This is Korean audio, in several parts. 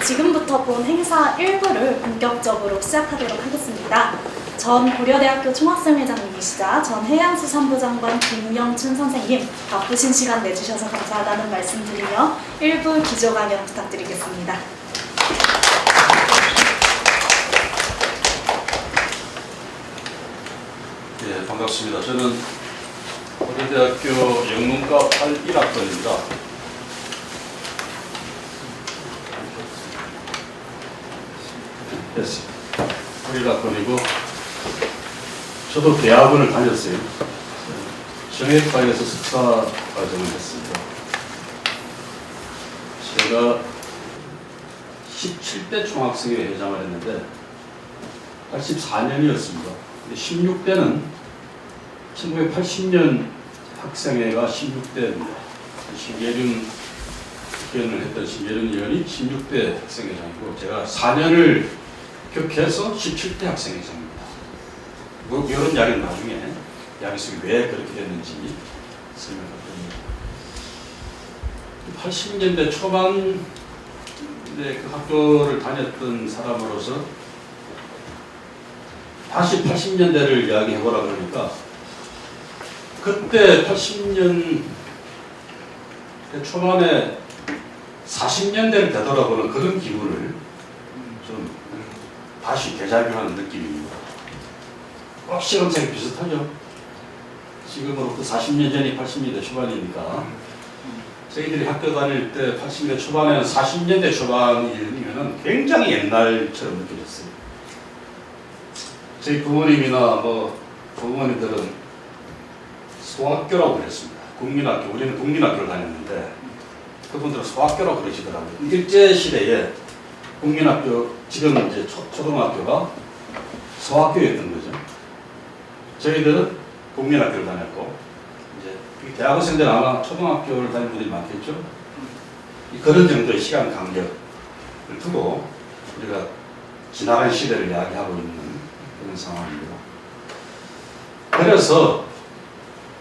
지금부터 본 행사 1부를 본격적으로 시작하도록 하겠습니다. 전 고려대학교 총학생회장님이시자 전 해양수산부 장관 김영춘 선생님, 바쁘신 시간 내주셔서 감사하다는 말씀드리며 1부 기조 강연 부탁드리겠습니다. 네, 반갑습니다. 저는 고려대학교 영문과 81학번입니다. 됐습니다. 81학번이고 저도 대학원을 다녔어요. 정액과에서 석사 과정을 했습니다. 제가 17대 총학생회 회장을 했는데 84년이었습니다. 16대는 1980년 학생회가 16대입니다. 신계륜 의원을 했던 신계륜 의원이 16대 학생회장이고 제가 4년을 격해서 17대 학생회장입니다. 뭐 이런 이야기는 나중에 이야기 속에 왜 그렇게 됐는지 설명할 겁니다. 80년대 초반에 그 학교를 다녔던 사람으로서 다시 80년대를 이야기해보라 그러니까 그때 80년대 초반에 40년대를 되돌아보는 그런 기분을 좀 다시 되살펴하는 느낌입니다. 꼭 시간상이 비슷하죠. 지금으로부터 40년 전이 80년대 초반이니까 저희들이 학교 다닐 때 80년대 초반에는 40년대 초반이면 굉장히 옛날처럼 느껴졌어요. 저희 부모님이나 뭐 부모님들은 소학교라고 그랬습니다. 국민학교, 우리는 국민학교를 다녔는데 그분들은 소학교라고 그러시더라고요. 일제시대에 국민학교, 지금 이제 초등학교가 소학교였던 거죠. 저희들은 국민학교를 다녔고 이제 대학생들은 아마 초등학교를 다니는 분들이 많겠죠. 그런 정도의 시간 간격을 두고 우리가 지나간 시대를 이야기하고 있는 그런 상황입니다. 그래서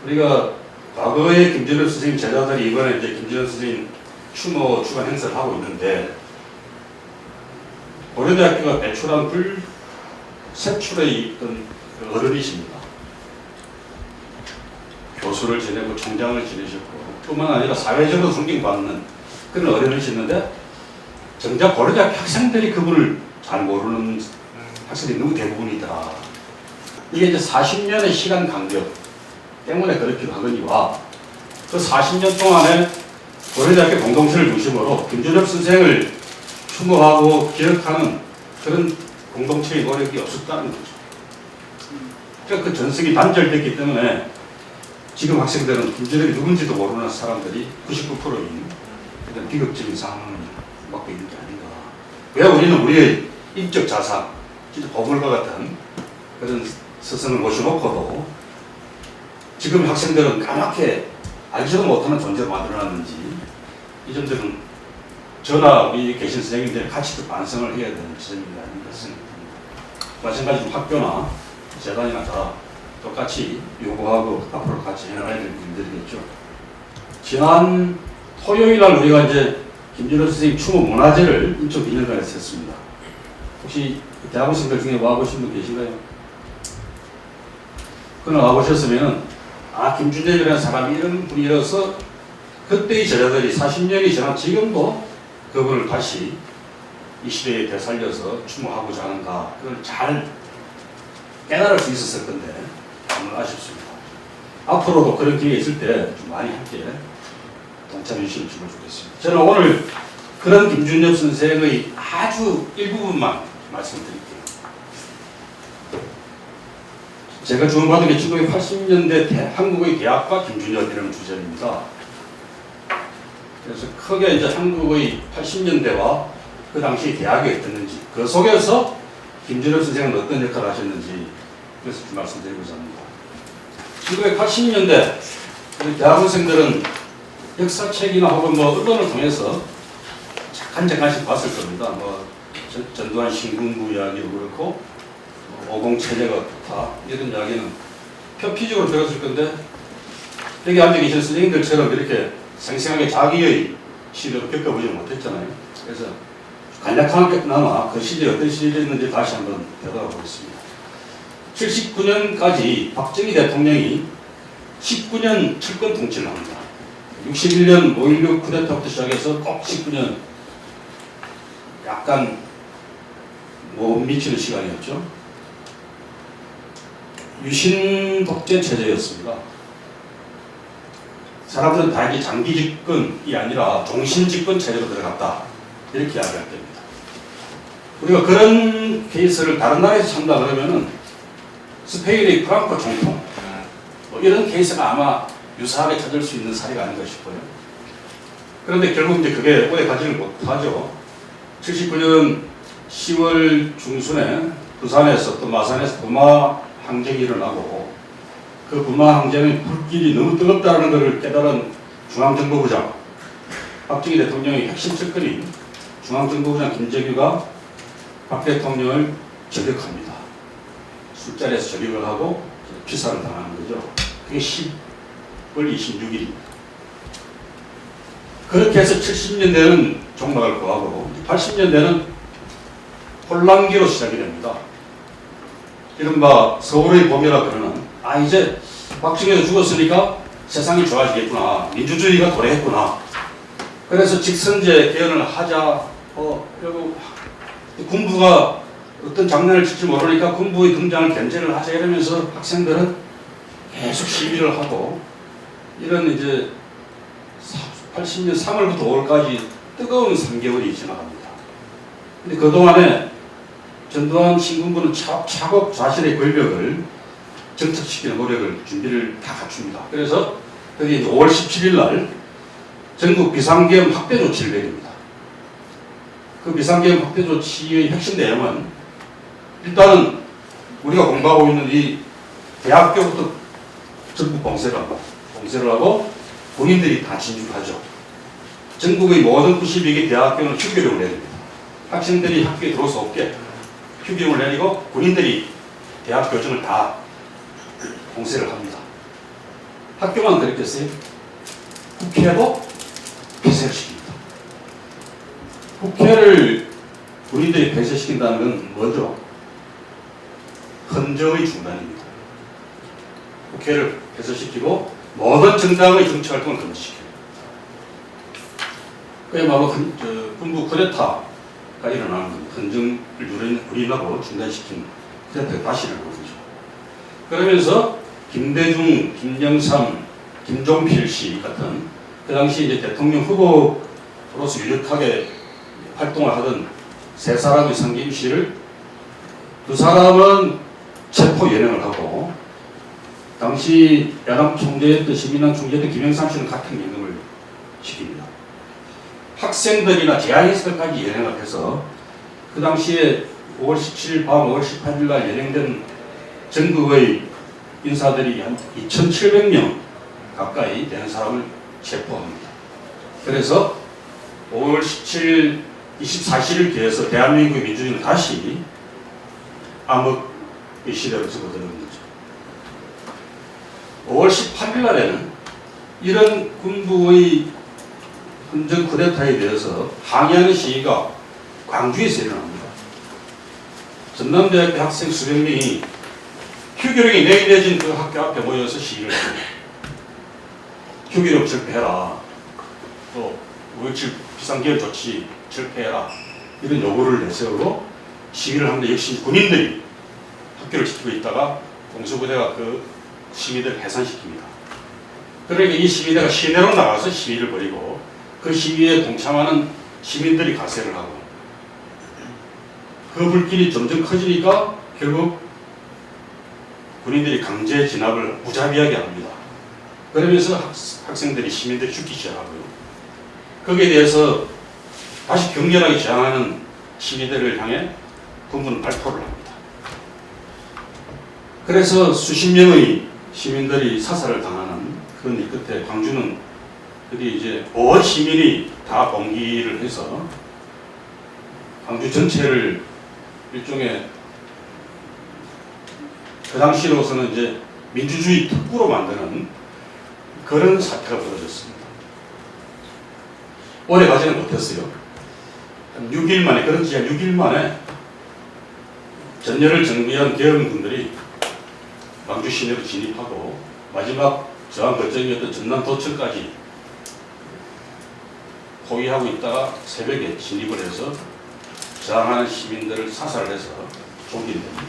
우리가 과거에 김준엽 선생님 제자들이 이번에 이제 김준엽 선생님 추모 주간 행사를 하고 있는데 고려대학교가 배출한 불세출에 있던 어른이십니다. 교수를 지내고 총장을 지내셨고 뿐만 아니라 사회적으로 존경받는 그런 어른이셨는데 정작 고려대학교 학생들이 그분을 잘 모르는 학생들이 너무 대부분이더라. 이게 이제 40년의 시간 간격 때문에 그렇기도 하거니와 그 40년 동안에 고려대학교 공동체를 중심으로 김준엽 선생을 추모하고 기억하는 그런 공동체의 노력이 없었다는 거죠. 그러니까 그 전성이 단절됐기 때문에 지금 학생들은 김준엽이 누군지도 모르는 사람들이 99%인 그런 비극적인 상황을 맞고 있는 게 아닌가. 왜 우리는 우리의 인적 자산, 진짜 보물과 같은 그런 스승을 모셔놓고도 지금 학생들은 까맣게 알지도 못하는 존재로 만들어놨는지 이 점들은 저나 우리 계신 선생님들이 같이 또 반성을 해야 되는 지점이 아닌가 생각합니다. 마찬가지로 학교나 재단이나 다 똑같이 요구하고 앞으로 같이 해나가야 될 일들이겠죠. 지난 토요일 날 우리가 이제 김준엽 선생님 추모 문화제를 인천 기념관에서 했습니다. 혹시 대학원생들 중에 와보신 분 계신가요? 그날 와보셨으면 김준엽이라는 사람이 이런 분이라서 그때의 제자들이 40년이 지난 지금도 그분을 다시 이 시대에 되살려서 추모하고자 하는가 그걸 잘 깨달을 수 있었을 건데 정말 아쉽습니다. 앞으로도 그런 기회가 있을 때 좀 많이 함께 동참해 주시면 좋겠습니다. 저는 오늘 그런 김준엽 선생의 아주 일부분만 말씀드릴게요. 제가 주문받은 게 1980년대 한국의 대학과 김준엽이라는 주제입니다. 그래서 크게 이제 한국의 80년대와 그 당시 대학이 어땠는지, 그 속에서 김준엽 선생은 어떤 역할을 하셨는지 그래서 좀 말씀드리고자 합니다. 1980년대 대학원생들은 역사책이나 혹은 뭐 언론을 통해서 잠깐씩 봤을 겁니다. 뭐 전두환 신군부 이야기도 그렇고 50 체제가 좋다 이런 이야기는 표피적으로 들었을 건데 여기 앉아 계신 선생님들처럼 이렇게 생생하게 자기의 시대를 겪어보지 못했잖아요. 그래서 간략하게나마 그 시절이 어떤 시절이었는지 다시 한번 되돌아보겠습니다. 79년까지 박정희 대통령이 19년 철권 통치를 합니다. 61년 5.16 쿠데타부터 시작해서 꼭 19년 약간 못 미치는 시간이었죠. 유신 독재 체제였습니다. 사람들은 다 이게 장기 집권이 아니라 종신 집권 체제로 들어갔다, 이렇게 이야기할 겁니다. 우리가 그런 케이스를 다른 나라에서 참다 그러면은 스페인의 프랑코 총통 뭐 이런 케이스가 아마 유사하게 찾을 수 있는 사례가 아닌가 싶어요. 그런데 결국 이제 그게 오래 가지를 못하죠. 79년 10월 중순에 부산에서 또 마산에서 부마 항쟁이 일어나고, 그 부마 항쟁의 불길이 너무 뜨겁다는 것을 깨달은 중앙정보부장, 박정희 대통령의 핵심 측근인 중앙정보부장 김재규가 박 대통령을 저격합니다. 술자리에서 저격을 하고 피살을 당하는 거죠. 그게 10월 26일입니다. 그렇게 해서 70년대는 종막을 구하고 80년대는 혼란기로 시작이 됩니다. 이른바 서울의 봄이라 그러는, 이제 박정희가 죽었으니까 세상이 좋아지겠구나, 민주주의가 도래했구나, 그래서 직선제 개헌을 하자, 그리고 군부가 어떤 장난을 칠지 모르니까 군부의 등장을 견제를 하자, 이러면서 학생들은 계속 시위를 하고, 이런 이제 80년 3월부터 5월까지 뜨거운 3개월이 지나갑니다. 근데 그동안에 전두환 신군부는 차곡 자신의 권력을 정착시키는 노력을, 준비를 다 갖춥니다. 그래서 그게 5월 17일 날 전국 비상계엄 확대 조치를 내립니다. 그 비상계엄 확대 조치의 핵심 내용은, 일단은 우리가 공부하고 있는 이 대학교부터 전국 봉쇄를 하고 군인들이 다 진출하죠. 전국의 모든 92개 대학교는 휴교령을 내립니다. 학생들이 학교에 들어올 수 없게 휴교령을 내리고 군인들이 대학 교정을 다 봉쇄를 합니다. 학교만 그랬겠어요? 국회도 폐쇄를 시킵니다. 국회를 군인들이 폐쇄시킨다는 건 뭐죠? 헌정의 중단입니다. 국회를 폐쇄시키고 모든 정당의 정치활동을 금지시켜요. 그야말로 군부 쿠데타가 일어나는 겁니다. 헌정을 유린하고 중단시킨 쿠데타가 다시 일어나는 거죠. 그러면서 김대중, 김영삼, 김종필 씨 같은 그 당시 이제 대통령 후보로서 유력하게 활동을 하던 세 사람의 상임 씨를, 두 사람은 체포 연행을 하고, 당시 야당 총재였던, 시민당 총재였던 김영삼 씨는 같은 연행을 시킵니다. 학생들이나 재향인사들까지 연행을 해서 그 당시에 5월 17일 밤 5월 18일 날 연행된 전국의 인사들이 한 2,700명 가까이 되는 사람을 체포합니다. 그래서 5월 17일 24시를 기해서 대한민국의 민주주의는 다시 암흑의 시대로 접어드는 거죠. 5월 18일 날에는 이런 군부의 헌정 쿠데타에 대해서 항의하는 시위가 광주에서 일어납니다. 전남대학교 학생 수백 명이 휴교령이 내려진 그 학교 앞에 모여서 시위를 합니다. 휴교령 철폐해라, 또 5.17 비상계엄 조치 철폐해라, 이런 요구를 내세우고 시위를 하는데, 역시 군인들이 학교를 지키고 있다가 공수부대가 그 시위대를 해산시킵니다. 그러니까 이 시위대가 시내로 나가서 시위를 벌이고, 그 시위에 동참하는 시민들이 가세를 하고, 그 불길이 점점 커지니까 결국 군인들이 강제 진압을 무자비하게 합니다. 그러면서 학생들이, 시민들이 죽기 시작하고요. 거기에 대해서 다시 격렬하게 저항하는 시위대를 향해 군부는 발포를 합니다. 그래서 수십 명의 시민들이 사살을 당하는 그런 일 끝에 광주는, 그게 이제 온 시민이 다 봉기를 해서 광주 전체를 일종의 그 당시로서는 이제 민주주의 특구로 만드는 그런 사태가 벌어졌습니다. 오래 가지는 못했어요. 한 6일 만에, 그렇지, 한 6일 만에 전열을 정비한 계엄군들이 광주 시내로 진입하고 마지막 저항 거점이었던 전남 도청까지 포위하고 있다가 새벽에 진입을 해서 저항하는 시민들을 사살해서 종결됩니다.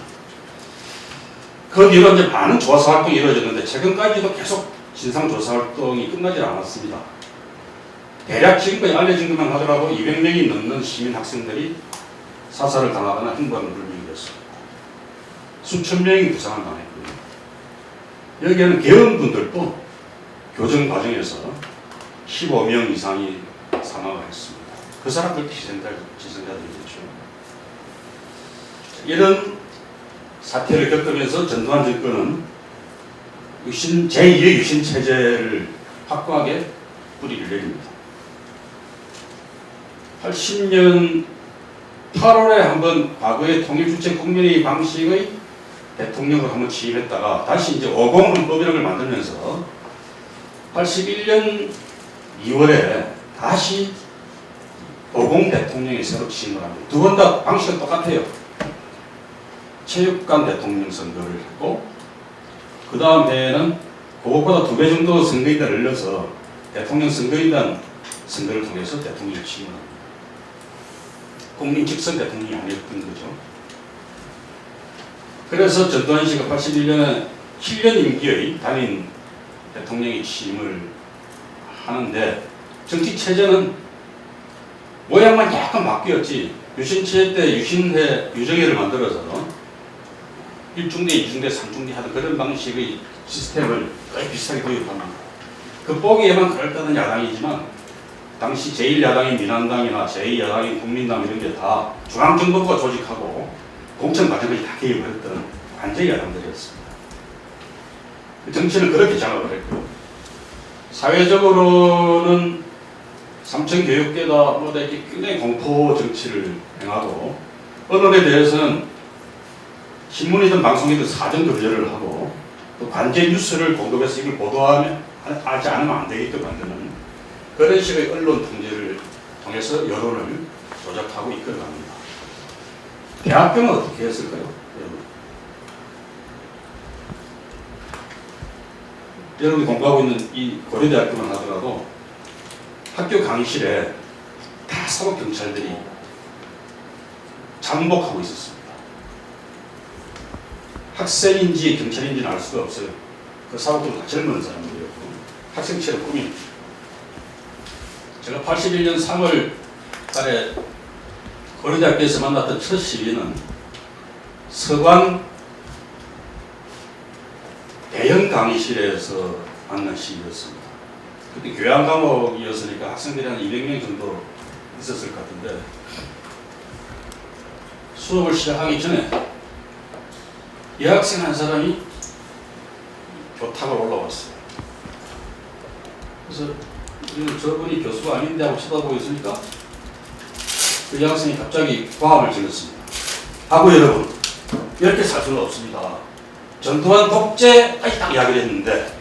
그 뒤로 이제 많은 조사 활동이 이루어졌는데 최근까지도 계속 진상 조사 활동이 끝나지 않았습니다. 대략 지금까지 알려진 것만 하더라도 200명이 넘는 시민 학생들이 사살을 당하거나 흉부암을 물리겠습니다. 수천 명이 부상을 당했고요. 여기에는 계엄군들도 교정 과정에서 15명 이상이 사망을 했습니다. 그 사람들도 희생자들이겠죠. 이런 사태를 겪으면서 전두환 정권은 제2의 유신체제를 확고하게 뿌리를 내립니다. 80년 8월에 한번 과거의 통일주체 국민의 방식의 대통령으로 한번 취임했다가 다시 이제 50 헌법이라는 걸 만들면서 81년 2월에 다시 50 대통령이 새로 취임을 합니다. 두 번 다 방식은 똑같아요. 체육관 대통령 선거를 했고 그 다음 해에는 그것보다 2배 정도 선거인단을 늘려서 대통령 선거인단 선거를 통해서 대통령을 취임을 합니다. 국민 직선 대통령이 아니었던 거죠. 그래서 전두환 씨가 81년에 7년 임기의 단임 대통령이 취임을 하는데 정치 체제는 모양만 약간 바뀌었지. 유신체제 때 유신회, 유정회를 만들어서 1중대, 2중대, 3중대 하던 그런 방식의 시스템을 거의 비슷하게 도입합니다. 그 보기에만 그럴듯한 야당이지만 당시 제1야당인 민한당이나 제2야당인 국민당 이런 게 다 중앙정부가 조직하고 공천 과정까지 다 개입을 했던 완전히 야당들이었습니다. 정치는 그렇게 장악을 했고요. 사회적으로는 삼천교육계가 뭐 이렇게 굉장히 공포 정치를 행하고 언론에 대해서는 신문이든 방송이든 사전 검열을 하고 또 관제 뉴스를 공급해서 이걸 보도하지 않으면 안 되게끔 만드는 그런 식의 언론 통제를 통해서 여론을 조작하고 이끌어갑니다. 대학교는 어떻게 했을까요? 여러분이 공부하고 있는 이 고려대학교만 하더라도 학교 강의실에 다 사법경찰들이 잠복하고 있었습니다. 학생인지 경찰인지는 알 수가 없어요. 그 사법경찰 젊은 사람들이었고 학생처럼 꾸민. 제가 81년 3월 달에 고려대학교에서 만났던 첫 시위는 서관 대형 강의실에서 만난 시위였습니다. 그때 교양 과목이었으니까 학생들이 한 200명 정도 있었을 것 같은데 수업을 시작하기 전에 여학생 한 사람이 교탁을 올라왔어요. 그래서 저분이 교수가 아닌데 하고 쳐다보고 있으니까 그 여학생이 갑자기 과음을 질렀습니다. 하고 여러분, 이렇게 살 수는 없습니다. 전두환 독재까지 딱 이야기를 했는데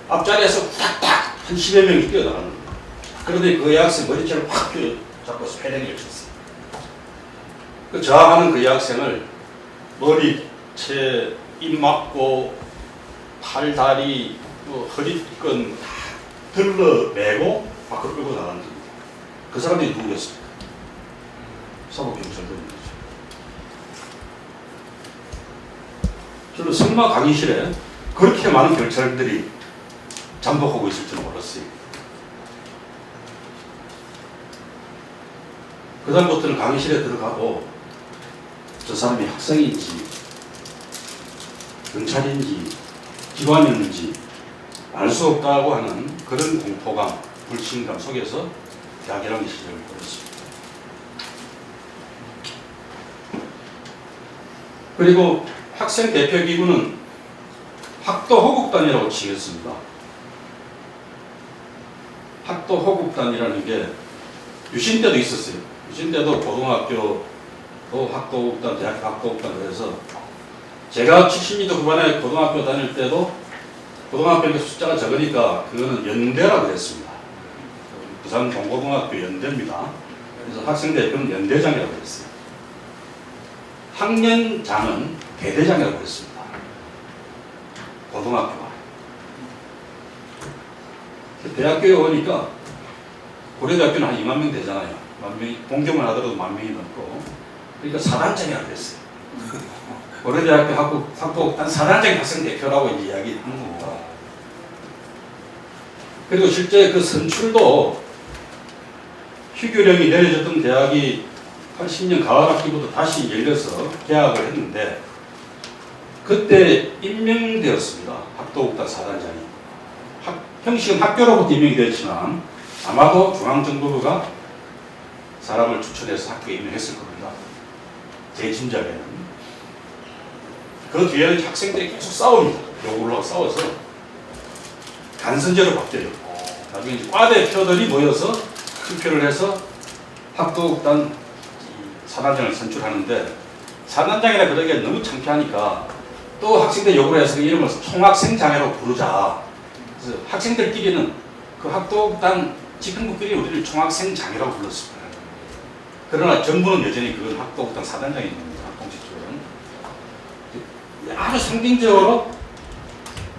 앞자리에서 후닥닥 한 10여 명이 뛰어나가는 거예요. 그런데 그 여학생 머리채를 확 잡고서 패대기를 쳤어요. 그 저항하는 그 여학생을 머리채, 입 막고 팔, 다리, 허리끈 다 들러매고 밖으로 끌고 나가는 겁니다. 그 사람들이 누구였습니까? 사법경찰들입니다. 저는 승마 강의실에 그렇게 많은 경찰들이 잠복하고 있을 줄 몰랐어요. 그 다음부터는 강의실에 들어가고 저 사람이 학생인지 경찰인지 기관이었는지 알 수 없다고 하는 그런 공포감, 불신감 속에서 대학이라는 시절을 보냈습니다. 그리고 학생 대표기구는 학도호국단이라고 칭했습니다. 학도호국단이라는 게 유신 때도 있었어요. 유신 때도 고등학교 학도호국단, 대학 학도호국단 그래서 제가 70년대 후반에 고등학교 다닐 때도 고등학교 숫자가 적으니까 그거는 연대라고 했습니다. 부산 동고등학교 연대입니다. 그래서 학생대표는 연대장이라고 했어요. 학년장은 대대장이라고 했습니다. 고등학교가. 대학교에 오니까 고려대학교는 한 2만 명 되잖아요. 만 명이, 동경만 하더라도 1만 명이 넘고. 그러니까 사단장이라고 했어요. 고려대학교 학부단 사단장 학생대표라고 이제 이야기하는 겁니다. 그리고 실제 그 선출도 휴교령이 내려졌던 대학이 80년 가을학기부터 다시 열려서 개학을 했는데 그때 임명되었습니다. 학도국단 사단장이. 형식은 학교로부터 임명이 되었지만 아마도 중앙정보부가 사람을 추천해서 학교에 임명했을 겁니다. 제 짐작에는. 그 뒤에는 학생들이 계속 싸웁니다. 요구를 하고 싸워서 간선제로 바뀌어요. 나중에 이제 과대표들이 모여서 투표를 해서 학도국단 사단장을 선출하는데 사단장이라 그러기에 너무 창피하니까 또 학생들 요구를 해서 그 이름을 총학생장애로 부르자. 그래서 학생들끼리는 그 학도국단 집행부끼리 우리를 총학생장애라고 불렀습니다. 그러나 정부는 여전히 그건 학도국단 사단장인 겁니다. 공식적으로는. 아주 상징적으로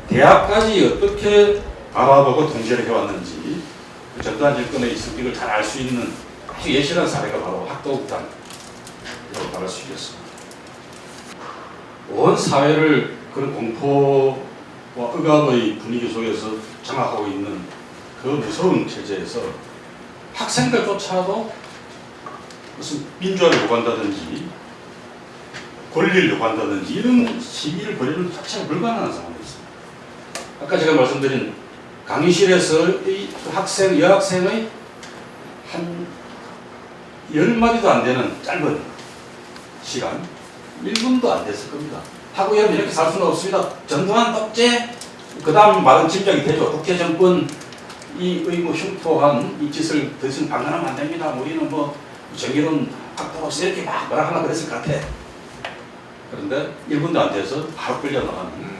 대학까지 어떻게 바라보고 통제를 해왔는지 그 전두환 정권의 성격을 잘 알 수 있는 아주 예실한 사례가 바로 학도국단이라고 말할 수 있겠습니다. 온 사회를 그런 공포와 억압의 분위기 속에서 장악하고 있는 그 무서운 체제에서 학생들조차도 무슨 민주화를 요구한다든지 권리를 요구한다든지 이런 시위를 벌이는 자체가 불가능한 상황이었습니다. 아까 제가 말씀드린 강의실에서의 학생, 여학생의 한 10마디도 안 되는 짧은 시간, 1분도 안 됐을 겁니다. 하고요, 이렇게 살 수는 없습니다. 전두환 독재, 그 다음 말은 짐작이 되죠. 독재 정권, 이의 뭐 흉포한 이 짓을 더 이상 방관하면 안 됩니다. 우리는 뭐 정의로운 학도로서 이렇게 막 뭐라 하나 그랬을 것 같아. 그런데 1분도 안 돼서 바로 끌려나가는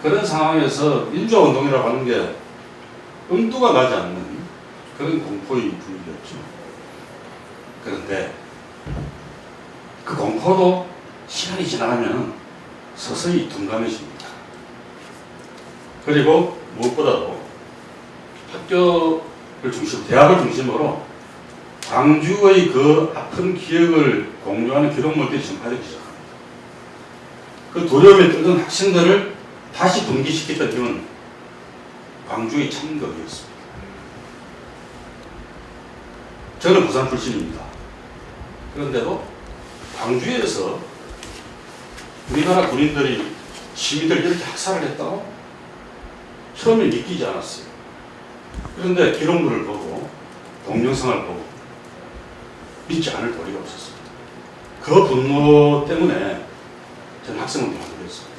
그런 상황에서 민주화운동이라고 하는 게 엄두가 나지 않는 그런 공포의 분위기였죠. 그런데 그 공포도 시간이 지나가면 서서히 둔감해집니다. 그리고 무엇보다도 학교를 중심으로, 대학을 중심으로 광주의 그 아픈 기억을 공유하는 기록물들이 전파되기 시작합니다. 그 두려움에 떨던 학생들을 다시 분기시켰던 힘은 광주의 참극이었습니다. 저는 부산 출신입니다. 그런데도 광주에서 우리나라 군인들이 시민들 이렇게 학살을 했다고 처음에 믿기지 않았어요. 그런데 기록물을 보고 동영상을 보고 믿지 않을 도리가 없었습니다. 그 분노 때문에 저는 학생운동을 하게 됐습니다.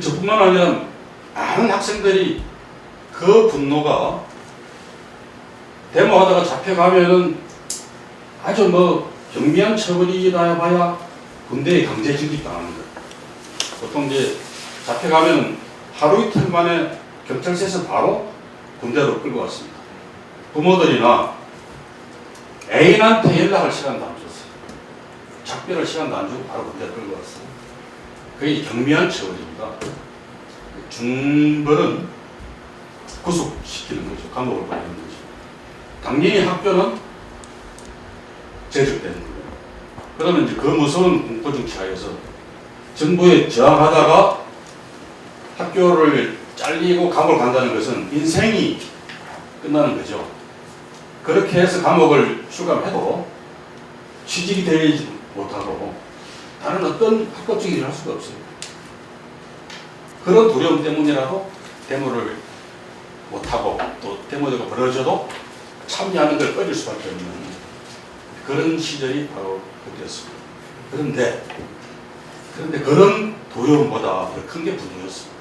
저뿐만 아니라 많은 학생들이 그 분노가 데모하다가 잡혀가면은 아주 뭐 경미한 처벌이라 봐야 군대에 강제 징집당하는 거예요. 보통 이제 잡혀가면 하루 이틀 만에 경찰서에서 바로 군대로 끌고 왔습니다. 부모들이나 애인한테 연락할 시간도 안 줬어요. 작별할 시간도 안 주고 바로 군대로 끌고 왔어요. 그게 경미한 처벌입니다. 중벌은 구속시키는 거죠. 감옥을 보내는 거죠. 당연히 학교는 제적되는 거예요. 그러면 이제 그 무서운 공포정치 하에서 정부에 저항하다가 학교를 잘리고 감옥을 간다는 것은 인생이 끝나는 거죠. 그렇게 해서 감옥을 출감해도 취직이 되지 못하고 다른 어떤 합법적인 일을 할 수가 없어요. 그런 두려움 때문이라도 데모를 못하고 또 데모가 벌어져도 참여하는 걸 꺼릴 수밖에 없는 그런 시절이 바로 그때였습니다. 그런데 그런 두려움보다 더 큰 게 분노였습니다.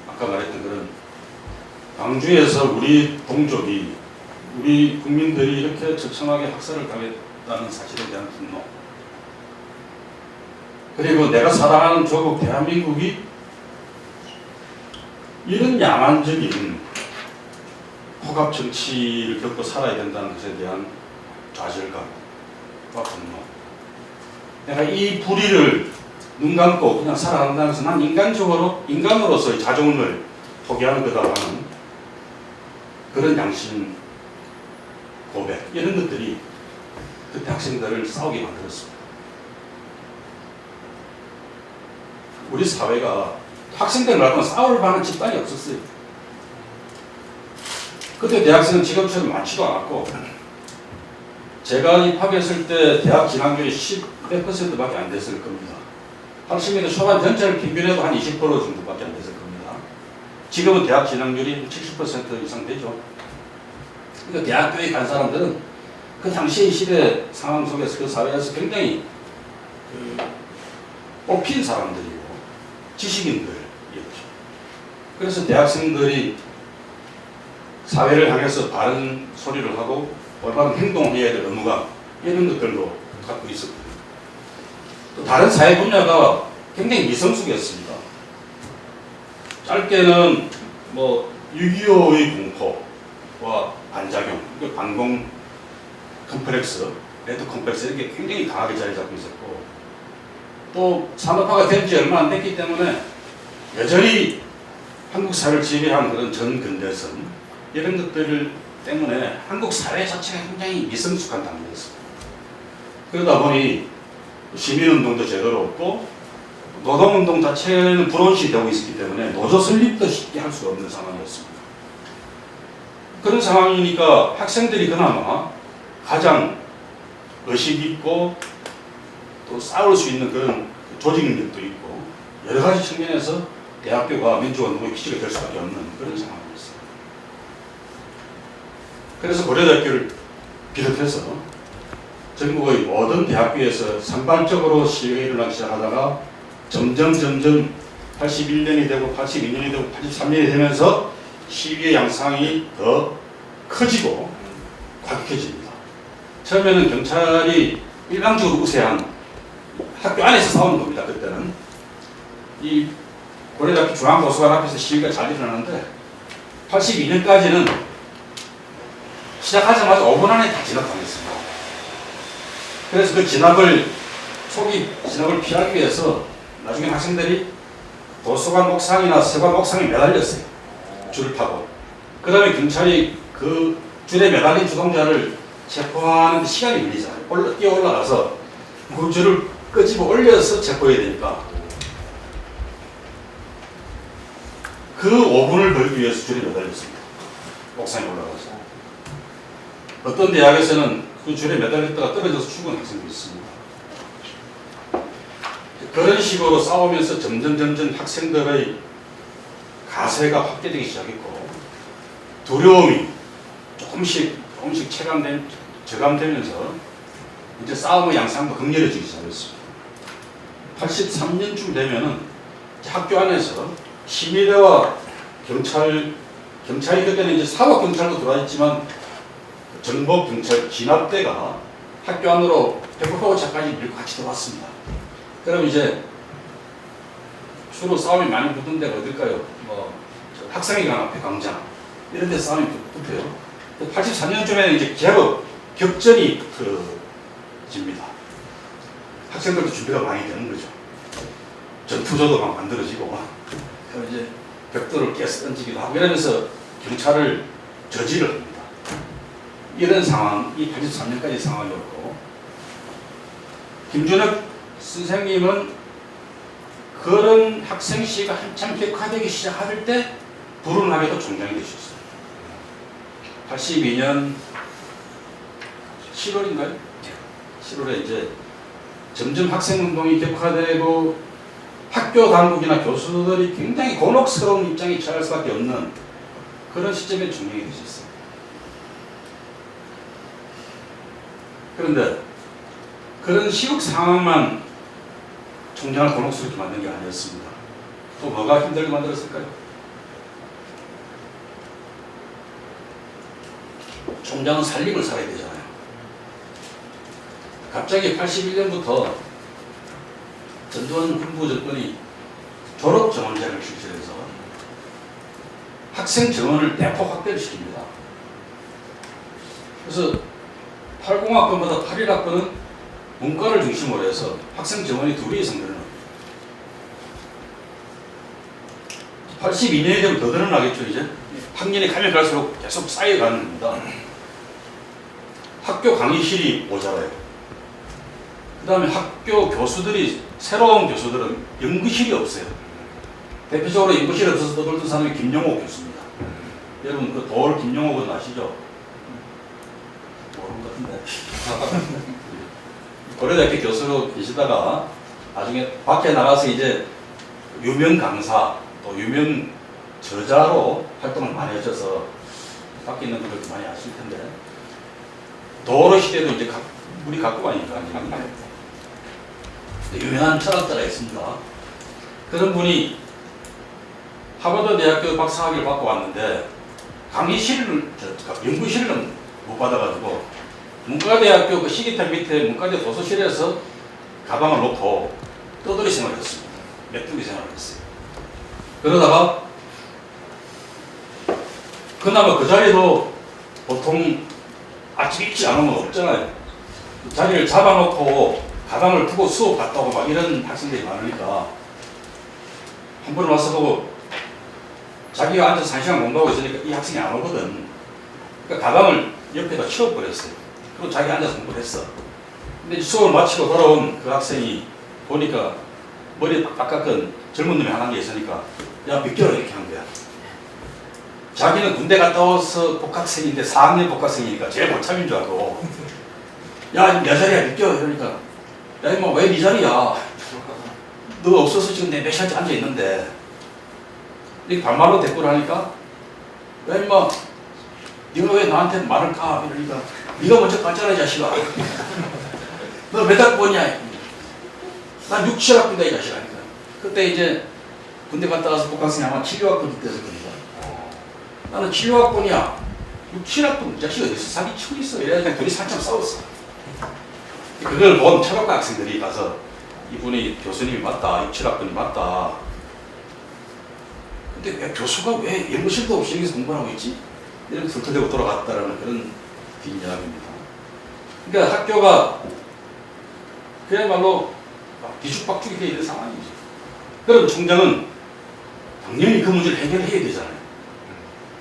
아까 말했던 그런 광주에서 우리 동족이 우리 국민들이 이렇게 처참하게 학살을 당했다는 사실에 대한 분노, 그리고 내가 사랑하는 조국 대한민국이 이런 야만적인 폭압 정치를 겪고 살아야 된다는 것에 대한 좌절감과 분노. 내가 이 불의를 눈 감고 그냥 살아간다는 것은 난 인간으로서의 자존을 포기하는 거다라는 그런 양심 고백, 이런 것들이 그때 학생들을 싸우게 만들었습니다. 우리 사회가 학생들 말고는 싸울 만한 집단이 없었어요. 그때 대학생은 지금처럼 많지도 않았고, 제가 입학했을 때 대학 진학률이 10%밖에 안 됐을 겁니다. 80년대 초반 전체를平均해도 한 20% 정도밖에 안 됐을 겁니다. 지금은 대학 진학률이 70% 이상 되죠. 그러니까 대학교에 간 사람들은 그 당시의 시대 상황 속에서 그 사회에서 굉장히 뽑힌 사람들이고 지식인들이었죠. 그래서 대학생들이 사회를 향해서 바른 소리를 하고 올바른 행동을 해야 될 의무감, 이런 것들도 갖고 있었고, 또 다른 사회 분야가 굉장히 미성숙했습니다. 짧게는 6.25의 공포와 반작용, 반공 컴플렉스, 레드 컴플렉스, 이렇게 굉장히 강하게 자리 잡고 있었고, 또 산업화가 된 지 얼마 안 됐기 때문에 여전히 한국 사회를 지배한 그런 전근대성, 이런 것들 때문에 한국 사회 자체가 굉장히 미성숙한 단계였습니다. 그러다 보니 시민운동도 제대로 없고 노동운동 자체는 불온시 되고 있었기 때문에 노조 설립도 쉽게 할 수가 없는 상황이었습니다. 그런 상황이니까 학생들이 그나마 가장 의식 있고 또 싸울 수 있는 그런 조직 능력도 있고 여러 가지 측면에서 대학교가 민주운동의 기지가 될 수밖에 없는 그런 상황이었습니다. 그래서 고려대학교를 비롯해서 전국의 모든 대학교에서 산발적으로 시위가 일어나기 시작하다가 점점 81년이 되고 82년이 되고 83년이 되면서 시위의 양상이 더 커지고 과격해집니다. 처음에는 경찰이 일방적으로 우세한 학교 안에서 싸우는 겁니다. 그때는 이 고려대학교 중앙도서관 앞에서 시위가 잘 일어나는데 82년까지는 시작하자마자 5분 안에 다 진압당했습니다. 그래서 그 진압을 피하기 위해서 나중에 학생들이 도서관 옥상이나 서관 옥상에 매달렸어요. 줄을 타고. 그 다음에 경찰이 그 줄에 매달린 주동자를 체포하는 시간이 걸리잖아요. 뛰어 올라가서 그 줄을 끄집어 올려서 체포해야 되니까 그 5분을 벌기 위해서 줄에 매달렸습니다. 옥상에 올라가서. 어떤 대학에서는 그 줄에 매달렸다가 떨어져서 죽은 학생도 있습니다. 그런 식으로 싸우면서 점점 학생들의 가세가 확대되기 시작했고 두려움이 조금씩 저감되면서 이제 싸움의 양상도 극렬해지기 시작했습니다. 83년쯤 되면은 학교 안에서 시민대와 경찰이 그때는 이제 사법경찰도 들어와 있지만 정보경찰 진압대가 학교 안으로 백호차까지 밀고 같이 들어왔습니다. 그럼 이제 주로 싸움이 많이 붙은 데가 어딜까요? 학생회관 앞에 광장 이런 데 싸움이 붙어요. 83년쯤에는 이제 제법 격전이 붙어집니다. 학생들도 준비가 많이 되는 거죠. 전투조도 막 만들어지고 그럼 이제 벽돌을 깨서 던지기도 하고 이러면서 경찰을 저지를 합니다. 이런 상황이 83년까지 상황이었고 김준혁 선생님은 그런 학생 시위가 한참 격화되기 시작할 때 불운하게도 총장이 되셨어요. 82년 7월인가요? 7월에 이제 점점 학생운동이 격화되고 학교 당국이나 교수들이 굉장히 곤혹스러운 입장에 처할 수밖에 없는 그런 시점에 총장이 되셨어요. 그런데 그런 시국 상황만 총장을 곤혹스럽게 만든 게 아니었습니다. 또 뭐가 힘들게 만들었을까요? 총장은 살림을 살아야 되잖아요. 갑자기 81년부터 전두환 군부 정권이 졸업 정원제를 실시해서 학생 정원을 대폭 확대를 시킵니다. 그래서 80학번보다 81학번은 문과를 중심으로 해서 학생 정원이 2배 이상 늘어납니다. 82년이 되면 더 늘어나겠죠. 이제 학년이 가면 갈수록 계속 쌓여가는 겁니다. 학교 강의실이 모자라요. 그 다음에 학교 교수들이, 새로운 교수들은 연구실이 없어요. 대표적으로 연구실이 없어서 떠돌던 사람이 김용옥 교수입니다. 여러분 그 돌 김용옥은 아시죠? 모르는 것 같은데. 고려대학교 교수로 계시다가 나중에 밖에 나가서 이제 유명 강사 또 유명 저자로 활동을 많이 하셔서 밖에 있는 분들도 많이 아실 텐데, 도로 시대도 이제 우리 갖고 가니까 유명한 철학자가 있습니다. 그런 분이 하버드 대학교 박사학위를 받고 왔는데 강의실을, 연구실은 못 받아가지고 문과대학교 그 시기탑 밑에 문과대 도서실에서 가방을 놓고 떠돌이 생활을 했습니다. 메뚜기 생활을 했어요. 그러다가 그나마 그 자리도 보통 아침 일찍 안 오면 없잖아요. 자리를 잡아놓고 가방을 두고 수업 갔다 오고 막 이런 학생들이 많으니까 한 번 와서 보고 자기가 앉아서 1시간 공부하고 있으니까 이 학생이 안 오거든. 그러니까 가방을 옆에다 치워버렸어요. 그리고 자기 앉아서 공부를 했어. 근데 수업을 마치고 돌아온 그 학생이 보니까 머리 딱 깎은 젊은 놈이 하나 있으니까 야, 몇 개월 이렇게 한 거야. 자기는 군대 갔다 와서 복학생인데 4학년 복학생이니까 제일 못참인 줄 알고 야, 내 자리야 몇 개월 이러니까 야, 임마 왜 네 자리야? 너 없어서 지금 내 몇 시간째 앉아 있는데. 이렇게 반말로 대꾸를 하니까 야, 임마 네가 왜 나한테 말을 까? 이러니까 네가 먼저 깠잖아 이 자식아. 너 몇 학번이야? 난 6, 7학번이다 이 자식아. 그때 이제 군대 갔다 와서 복학생이 아마 7, 6학번 때서 그런가. 나는 7, 6학번이야. 6, 7학번 이 자식 어디서 사기치고 있어. 이래가지고 둘이 한참 싸웠어. 그걸 본 철학과 학생들이 가서 이분이 교수님이 맞다. 6, 7학번이 맞다. 근데 왜 교수가 왜 연구실도 없이 여기서 공부하고 있지? 이렇게 훑어대고 돌아갔다라는 그런 뒷이야기입니다. 그러니까 학교가 그야말로 뒤죽박죽이 되어 있는 상황이죠. 그럼 총장은 당연히 그 문제를 해결해야 되잖아요.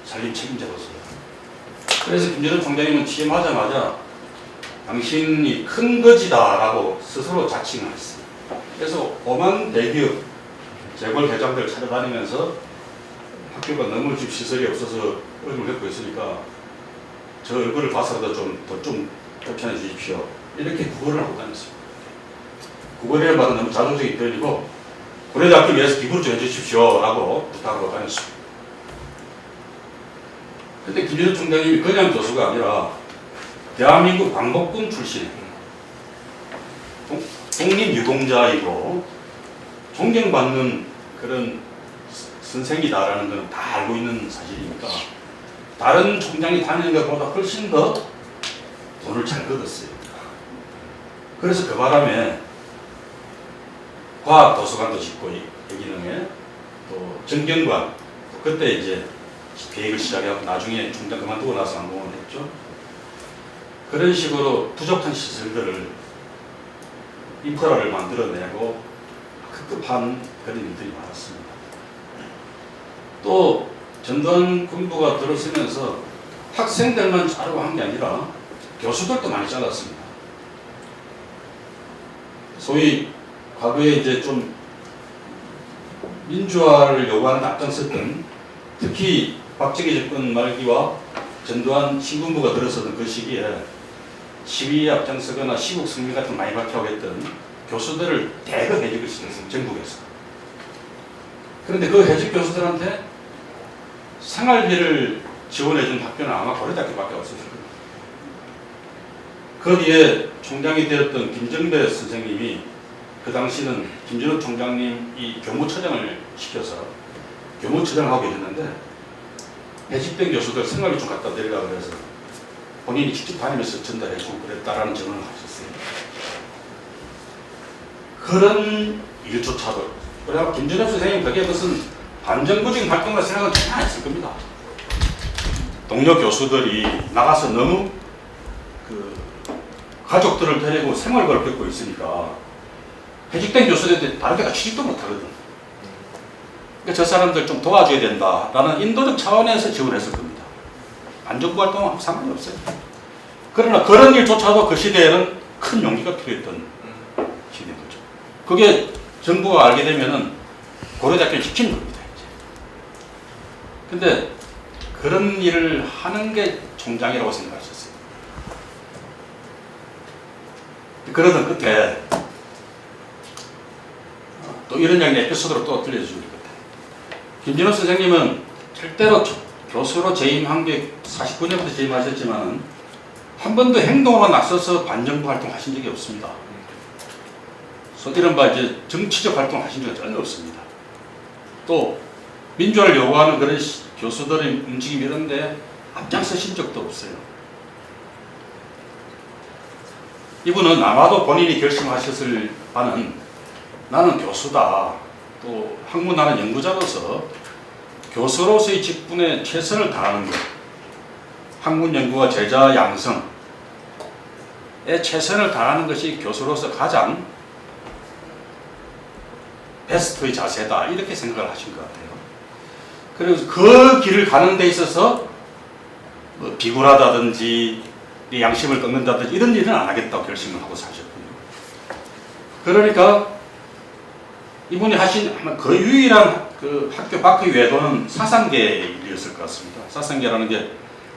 살림 책임자로서. 그래서 김정은 총장님은 취임하자마자 당신이 큰 거지다라고 스스로 자칭을 했어요. 그래서 오만 대기업 재벌 회장들 찾아다니면서 학교가 너무 집 시설이 없어서 얼굴을 뵙고 있으니까 저 얼굴을 봐서라도 좀 격려해 주십시오. 이렇게 구걸을 하고 다녔습니다. 구걸이라는 말은 너무 자조적인 표현이고 고려대학교 위해서 기부를 좀 해주십시오 라고 부탁하고 다녔습니다. 근데 김정은 총장님이 그냥 교수가 아니라 대한민국 광복군 출신이에요. 독립유공자이고 존경받는 그런 선생이다라는 것은 다 알고 있는 사실이니까 다른 총장이 다니는 것보다 훨씬 더 돈을 잘 걷었어요. 그래서 그 바람에 과학도서관도 짓고 여기능에 또 정경관 그때 이제 계획을 시작해서 나중에 총장 그만두고 나서 안공을 했죠. 그런 식으로 부족한 시설들을 인프라를 만들어내고 급급한 그런 일들이 많았습니다. 또 전두환 군부가 들어서면서 학생들만 자르고 한 게 아니라 교수들도 많이 잘랐습니다. 소위 과거에 이제 좀 민주화를 요구하는 앞장섰던 특히 박정희 정권 말기와 전두환 신군부가 들어서던 그 시기에 시위에 앞장서거나 시국 성명 같은 많이 밝히고 했던 교수들을 대거 해직을 시켰어요. 전국에서. 그런데 그 해직 교수들한테 생활비를 지원해준 학교는 아마 고려대학교밖에 없었을 겁니다. 그 뒤에 총장이 되었던 김정배 선생님이 그 당시는 김준호 총장님이 교무처장을 시켜서 교무처장을 하고 계셨는데 해직된 교수들 생활비 좀 갖다 드리려고 해서 본인이 직접 다니면서 전달해주고 그랬다라는 증언을 하셨어요. 그런 일조차도 그래서 김준호 선생님 그게 무슨 반정부적인 활동을 생각은 전혀 안 했을 겁니다. 동료 교수들이 나가서 너무 그 가족들을 데리고 생활고를 겪고 있으니까 해직된 교수들한테 다른 데가 취직도 못하거든. 그러니까 저 사람들 좀 도와줘야 된다라는 인도적 차원에서 지원했을 겁니다. 반정부 활동은 상관이 없어요. 그러나 그런 일조차도 그 시대에는 큰 용기가 필요했던 시대인 거죠. 그게 정부가 알게 되면은 고려대학교를 지키는 겁니다. 이제. 근데 그런 일을 하는 게 총장이라고 생각하셨어요. 그러던 끝에 또 이런 이야기 에피소드로 또 들려줄 것 같아요. 김진호 선생님은 절대로 교수로 재임한 게 49년부터 재임하셨지만은 한 번도 행동으로 나서서 반정부 활동하신 적이 없습니다. 이른바 이제 정치적 활동을 하신 적은 전혀 없습니다. 또 민주화를 요구하는 그런 교수들의 움직임 이런데 앞장서신 적도 없어요. 이분은 아마도 본인이 결심하셨을 바는 나는 교수다. 또 학문 나는 연구자로서 교수로서의 직분에 최선을 다하는 것. 학문 연구와 제자 양성에 최선을 다하는 것이 교수로서 가장 베스트의 자세다. 이렇게 생각을 하신 것 같아요. 그래서 그 길을 가는 데 있어서 뭐 비굴하다든지 양심을 꺾는다든지 이런 일은 안 하겠다고 결심을 하고 사셨군요. 그러니까 이분이 하신 아마 그 유일한 그 학교 밖의 외도는 사상계 일이었을 것 같습니다. 사상계라는 게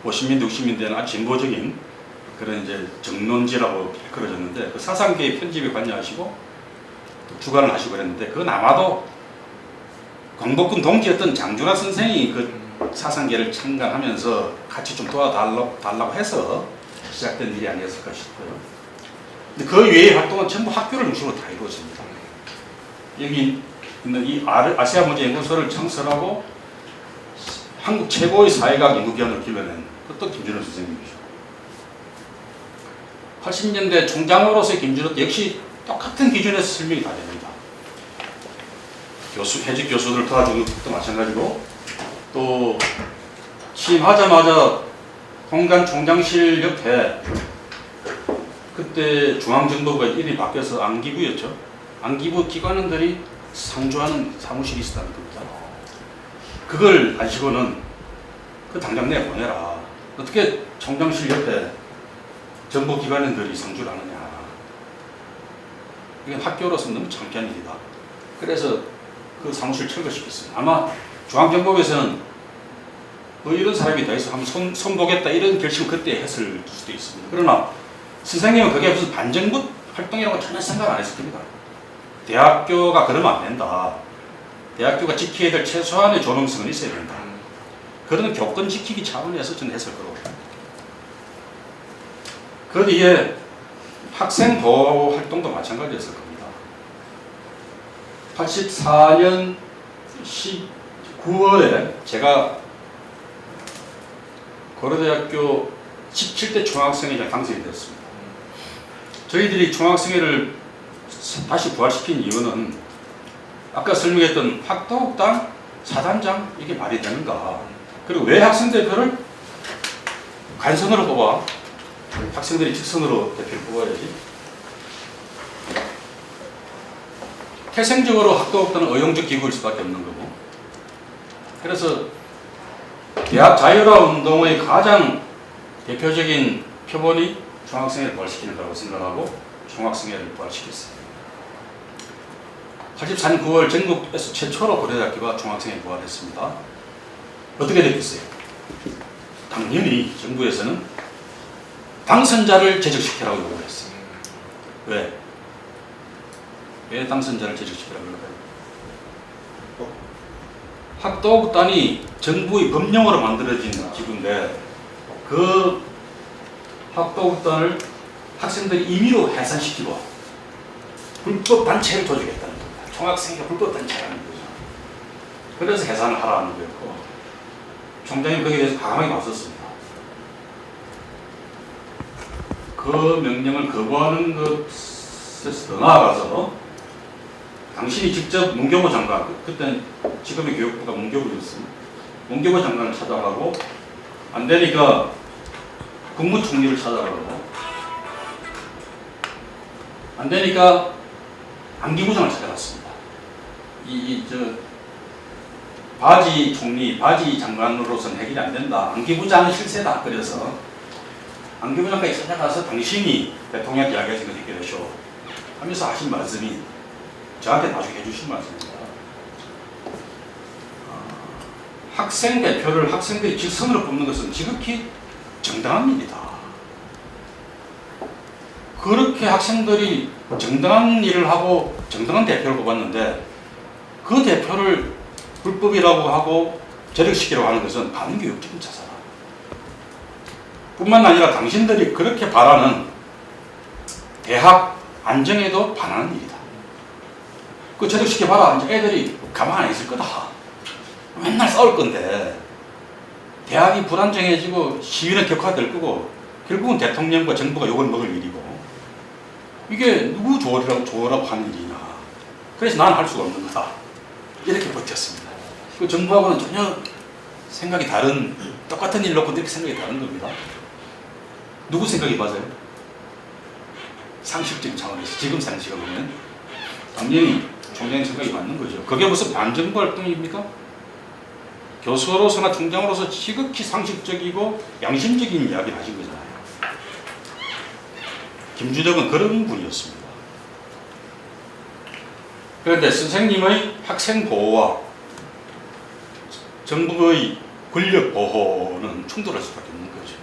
50년대, 60년대는 아주 진보적인 그런 이제 정론지라고 일컬어졌는데 그 사상계의 편집에 관여하시고 주관을 하시고 그랬는데 그건 아마도 광복군 동지였던 장준하 선생이 그 사상계를 창간하면서 같이 좀 도와달라고 해서 시작된 일이 아니었을까 싶어요. 근데 그 외의 활동은 전부 학교를 중심으로 다 이루어집니다. 여기 있는 이 아시아 문제 연구소를 창설하고 한국 최고의 사회과학 연구기관을 길러낸 그것도 김준호 선생님이죠. 80년대 총장으로서의 김준호 역시 똑같은 기준에서 설명이 다 됩니다. 해직 교수들 도와주는 것도 마찬가지고 또 취임하자마자 공간 총장실 옆에 그때 중앙정보부가 이름이 바뀌어서 안기부였죠. 안기부 기관원들이 상주하는 사무실이 있었다는 겁니다. 그걸 아시고는 그 당장 내보내라. 어떻게 총장실 옆에 정보기관원들이 상주를 하느냐. 이건 학교로서는 너무 창피한 일이다. 그래서 그 사무실 철거시켰어요. 아마 중앙정보부에서는 뭐 이런 사람이 더 있어 한번 손보겠다 이런 결심을 그때 했을 수도 있습니다. 그러나 선생님은 그게 무슨 반정부 활동이라고 전혀 생각 안 했을 겁니다. 대학교가 그러면 안 된다. 대학교가 지켜야 될 최소한의 존엄성은 있어야 된다. 그런 교권 지키기 차원에서 저는 했을 거라고 봅니다. 그 뒤에 학생 보호 활동도 마찬가지였을 겁니다. 84년 9월에 제가 고려대학교 17대 총학생회장 당선이 되었습니다. 저희들이 총학생회를 다시 부활시킨 이유는 아까 설명했던 학도국당 사단장 이게 말이 되는가. 그리고 왜 학생대표를 간선으로 뽑아? 학생들이 직선으로 대표를 뽑아야지. 태생적으로 학도국당은 의용적 기구일 수밖에 없는 거고. 그래서 대학 자율화 운동의 가장 대표적인 표본이 총학생회를 부활시키는 거라고 생각하고 총학생회를 부활시켰어요. 84년 9월 전국에서 최초로 고려대학교가 총학생회에 부활했습니다. 어떻게 됐겠어요? 당연히 정부에서는 당선자를 제적시키라고 요구를 했어요. 왜? 왜 당선자를 제적시키라고 요구해요? 학도국단이 정부의 법령으로 만들어진 기구인데 그 학도국단을 학생들이 임의로 해산시키고 불법 단체를 조직했다는 겁니다. 총학생회가 불법 단체라는 거죠. 그래서 해산을 하라는 거였고 총장이 거기에 대해서 과감하게 맞섰습니다. 그 명령을 거부하는 것에서 더 나아가서 당신이 직접 문교부 장관, 그때는 지금의 교육부가 문교부였습니다. 문교부 장관을 찾아가고 안 되니까 국무총리를 찾아가고 안 되니까 안기부장을 찾아갔습니다. 바지 총리, 바지 장관으로서는 해결이 안 된다. 안기부장은 실세다. 그래서 안기부장까지 찾아가서 당신이 대통령한테 이야기하신 걸 해결하셔 하면서 하신 말씀이 저한테 나중에 해주신 말씀입니다. 학생 대표를 학생들이 직선으로 뽑는 것은 지극히 정당한 일이다. 그렇게 학생들이 정당한 일을 하고 정당한 대표를 뽑았는데 그 대표를 불법이라고 하고 제력시키려고 하는 것은 반교육적인 자살이다. 뿐만 아니라 당신들이 그렇게 바라는 대학 안정에도 반하는 일이다. 그 제력시켜봐라. 이제 애들이 가만 안 있을 거다. 맨날 싸울 건데 대학이 불안정해지고 시위는 격화될 거고 결국은 대통령과 정부가 욕을 먹을 일이고 이게 누구 좋으라고 하는 일이냐. 그래서 나는 할 수가 없는 거다. 이렇게 버텼습니다. 그 정부하고는 전혀 생각이 다른, 똑같은 일 놓고 이렇게 생각이 다른 겁니다. 누구 생각이 맞아요? 상식적인 차원에서 지금 상식을 보면 당연히 총장의 생각이 맞는 거죠. 그게 무슨 반정부 활동입니까? 교수로서나 총장으로서 지극히 상식적이고 양심적인 이야기를 하신 거잖아요. 김준혁은 그런 분이었습니다. 그런데 선생님의 학생 보호와 정부의 권력 보호는 충돌할 수밖에 없는 거죠.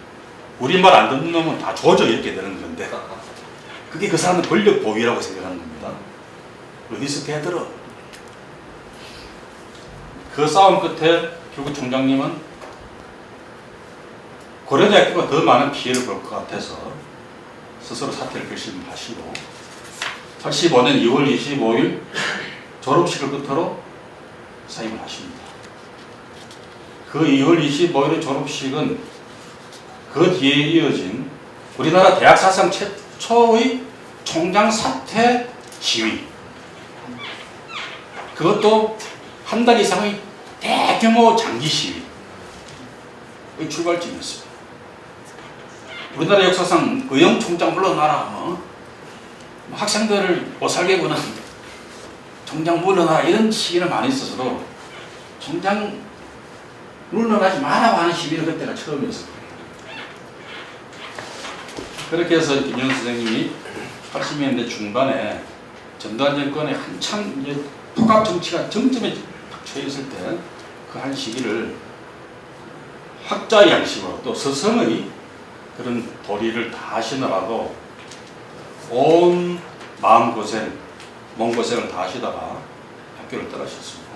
우리 말 안 듣는 놈은 다 조져 이렇게 되는 건데 그게 그 사람은 권력 보위라고 생각하는 겁니다. 어디서 대들어? 그 싸움 끝에 결국 총장님은 고려대학교가 더 많은 피해를 볼 것 같아서 스스로 사퇴를 결심하시고 85년 2월 25일 졸업식을 끝으로 사임을 하십니다. 그 2월 25일의 졸업식은 그 뒤에 이어진 우리나라 대학 사상 최초의 총장 사퇴 시위, 그것도 한 달 이상의 대규모 장기 시위의 출발점이었습니다. 우리나라 역사상 의용 총장 물러나라, 학생들을 못 살게 구는 총장 물러나라 이런 시위는 많이 있어서도 총장 물러나지 마라고 하는 시위는 그때가 처음이었을 거예요. 그렇게 해서 김영수 선생님이 80년대 중반에 전두환 정권의 한참 폭압 정치가 정점에 처해 있을 때 그 한 시기를 학자의 양식으로 또 스승의 그런 도리를 다 하시느라고 온 마음고생, 몸고생을 다 하시다가 학교를 떠나셨습니다.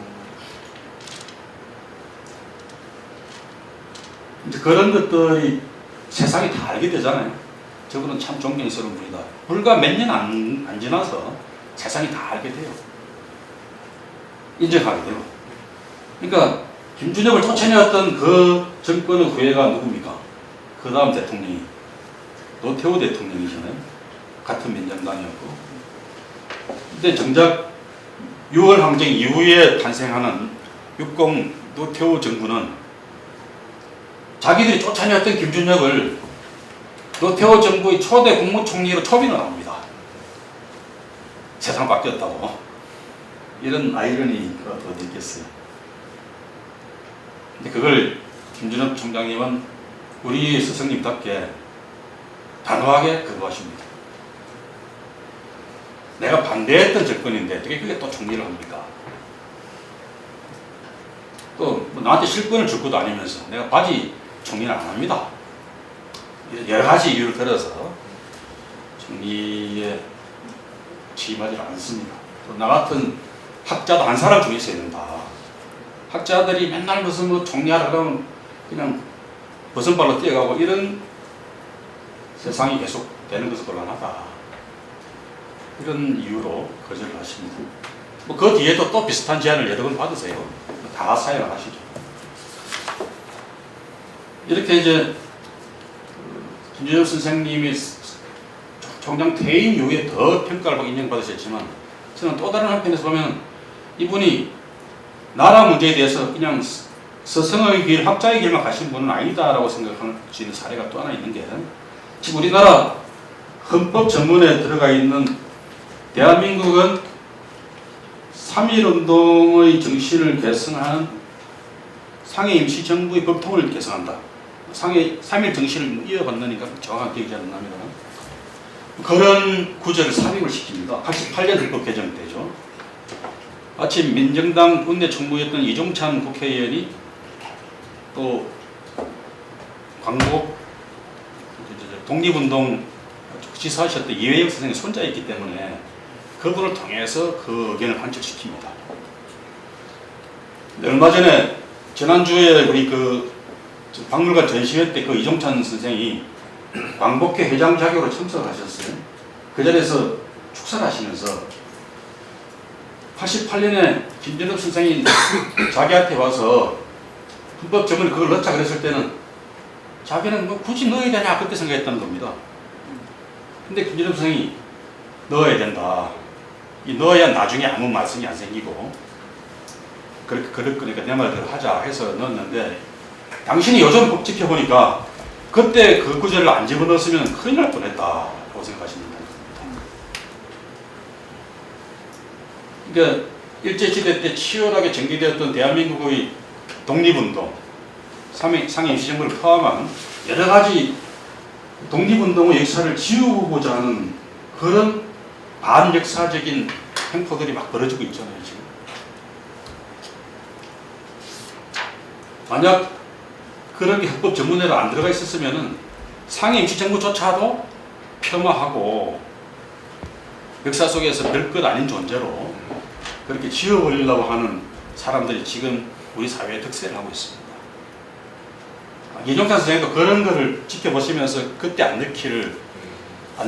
이제 그런 것들이 세상이 다 알게 되잖아요. 저분은 참 존경스러운 분이다. 불과 몇 년 안 지나서 세상이 다 알게 돼요. 인정하게 돼요. 그러니까 김준혁을 쫓아내었던 그 정권의 후예가 누굽니까? 그 다음 대통령이 노태우 대통령이잖아요. 같은 민정당이었고. 근데 정작 6월 항쟁 이후에 탄생하는 60 노태우 정부는 자기들이 쫓아내었던 김준혁을 노태우 정부의 초대 국무총리로 초빙을 합니다. 세상 바뀌었다고. 이런 아이러니가 어디 있겠어요. 근데 그걸 김준혁 총장님은 우리 스승님답게 단호하게 거부하십니다. 내가 반대했던 정권인데 어떻게 그게 또 총리를 합니까? 또 나한테 실권을 줄 것도 아니면서 내가 바지 총리는 안 합니다. 여러 가지 이유를 들어서 총리에 취임하지 않습니다. 또 나 같은 학자도 한 사람 중에 있어야 된다. 학자들이 맨날 무슨 뭐 총리하라 그러면 그냥 버선발로 뛰어가고 이런 세상이 계속 되는 것은 곤란하다. 이런 이유로 거절을 하십니다. 뭐 그 뒤에도 또 비슷한 제안을 여러 번 받으세요. 다 사회를 하시죠. 이렇게 이제 김준혁 선생님이 총장 퇴임 이후에 더 평가를 받고 인정받으셨지만 저는 또 다른 한편에서 보면 이분이 나라 문제에 대해서 그냥 스승의 길, 학자의 길만 가신 분은 아니다라고 생각할 수 있는 사례가 또 하나 있는 게, 지금 우리나라 헌법 전문에 들어가 있는 대한민국은 3.1운동의 정신을 계승하는 상해 임시정부의 법통을 개성한다. 상해 3.1 정신을 이어받느니까 정확한 기억이 잘 안 납니다. 그런 구절을 삽입을 시킵니다. 88년 헌법 개정되죠. 마침 민정당 원내 총무였던 이종찬 국회의원이 또 광복 독립운동 지사하셨던 이회영 선생의 손자였기 때문에 그분을 통해서 그 의견을 관철시킵니다. 얼마 전에 지난주에 우리 그 박물관 전시회 때 그 이종찬 선생이 광복회 회장 자격으로 참석하셨어요. 그 자리에서 축사를 하시면서 88년에 김전엽 선생이 자기한테 와서 헌법 전문에 그걸 넣자 그랬을 때는 자기는 뭐 굳이 넣어야 되냐 그때 생각했다는 겁니다. 근데 김전엽 선생이 넣어야 된다. 이 넣어야 나중에 아무 말씀이 안 생기고 그러니까 내 말대로 하자 해서 넣었는데, 당신이 요즘 법 지켜보니까 그때 그 구절을 안 집어넣었으면 큰일 날 뻔했다고 생각하십니다. 그러니까 일제시대 때 치열하게 전개되었던 대한민국의 독립운동, 상해 임시정부를 포함한 여러 가지 독립운동의 역사를 지우고자 하는 그런 반역사적인 행포들이 막 벌어지고 있잖아요, 지금. 만약 그렇게 헌법 전문회로 안 들어가 있었으면은 상해 임시정부조차도 폄하하고 역사 속에서 별것 아닌 존재로 그렇게 지워버리려고 하는 사람들이 지금 우리 사회에 득세를 하고 있습니다. 이종찬 선생님도 그런 거를 지켜보시면서 그때 안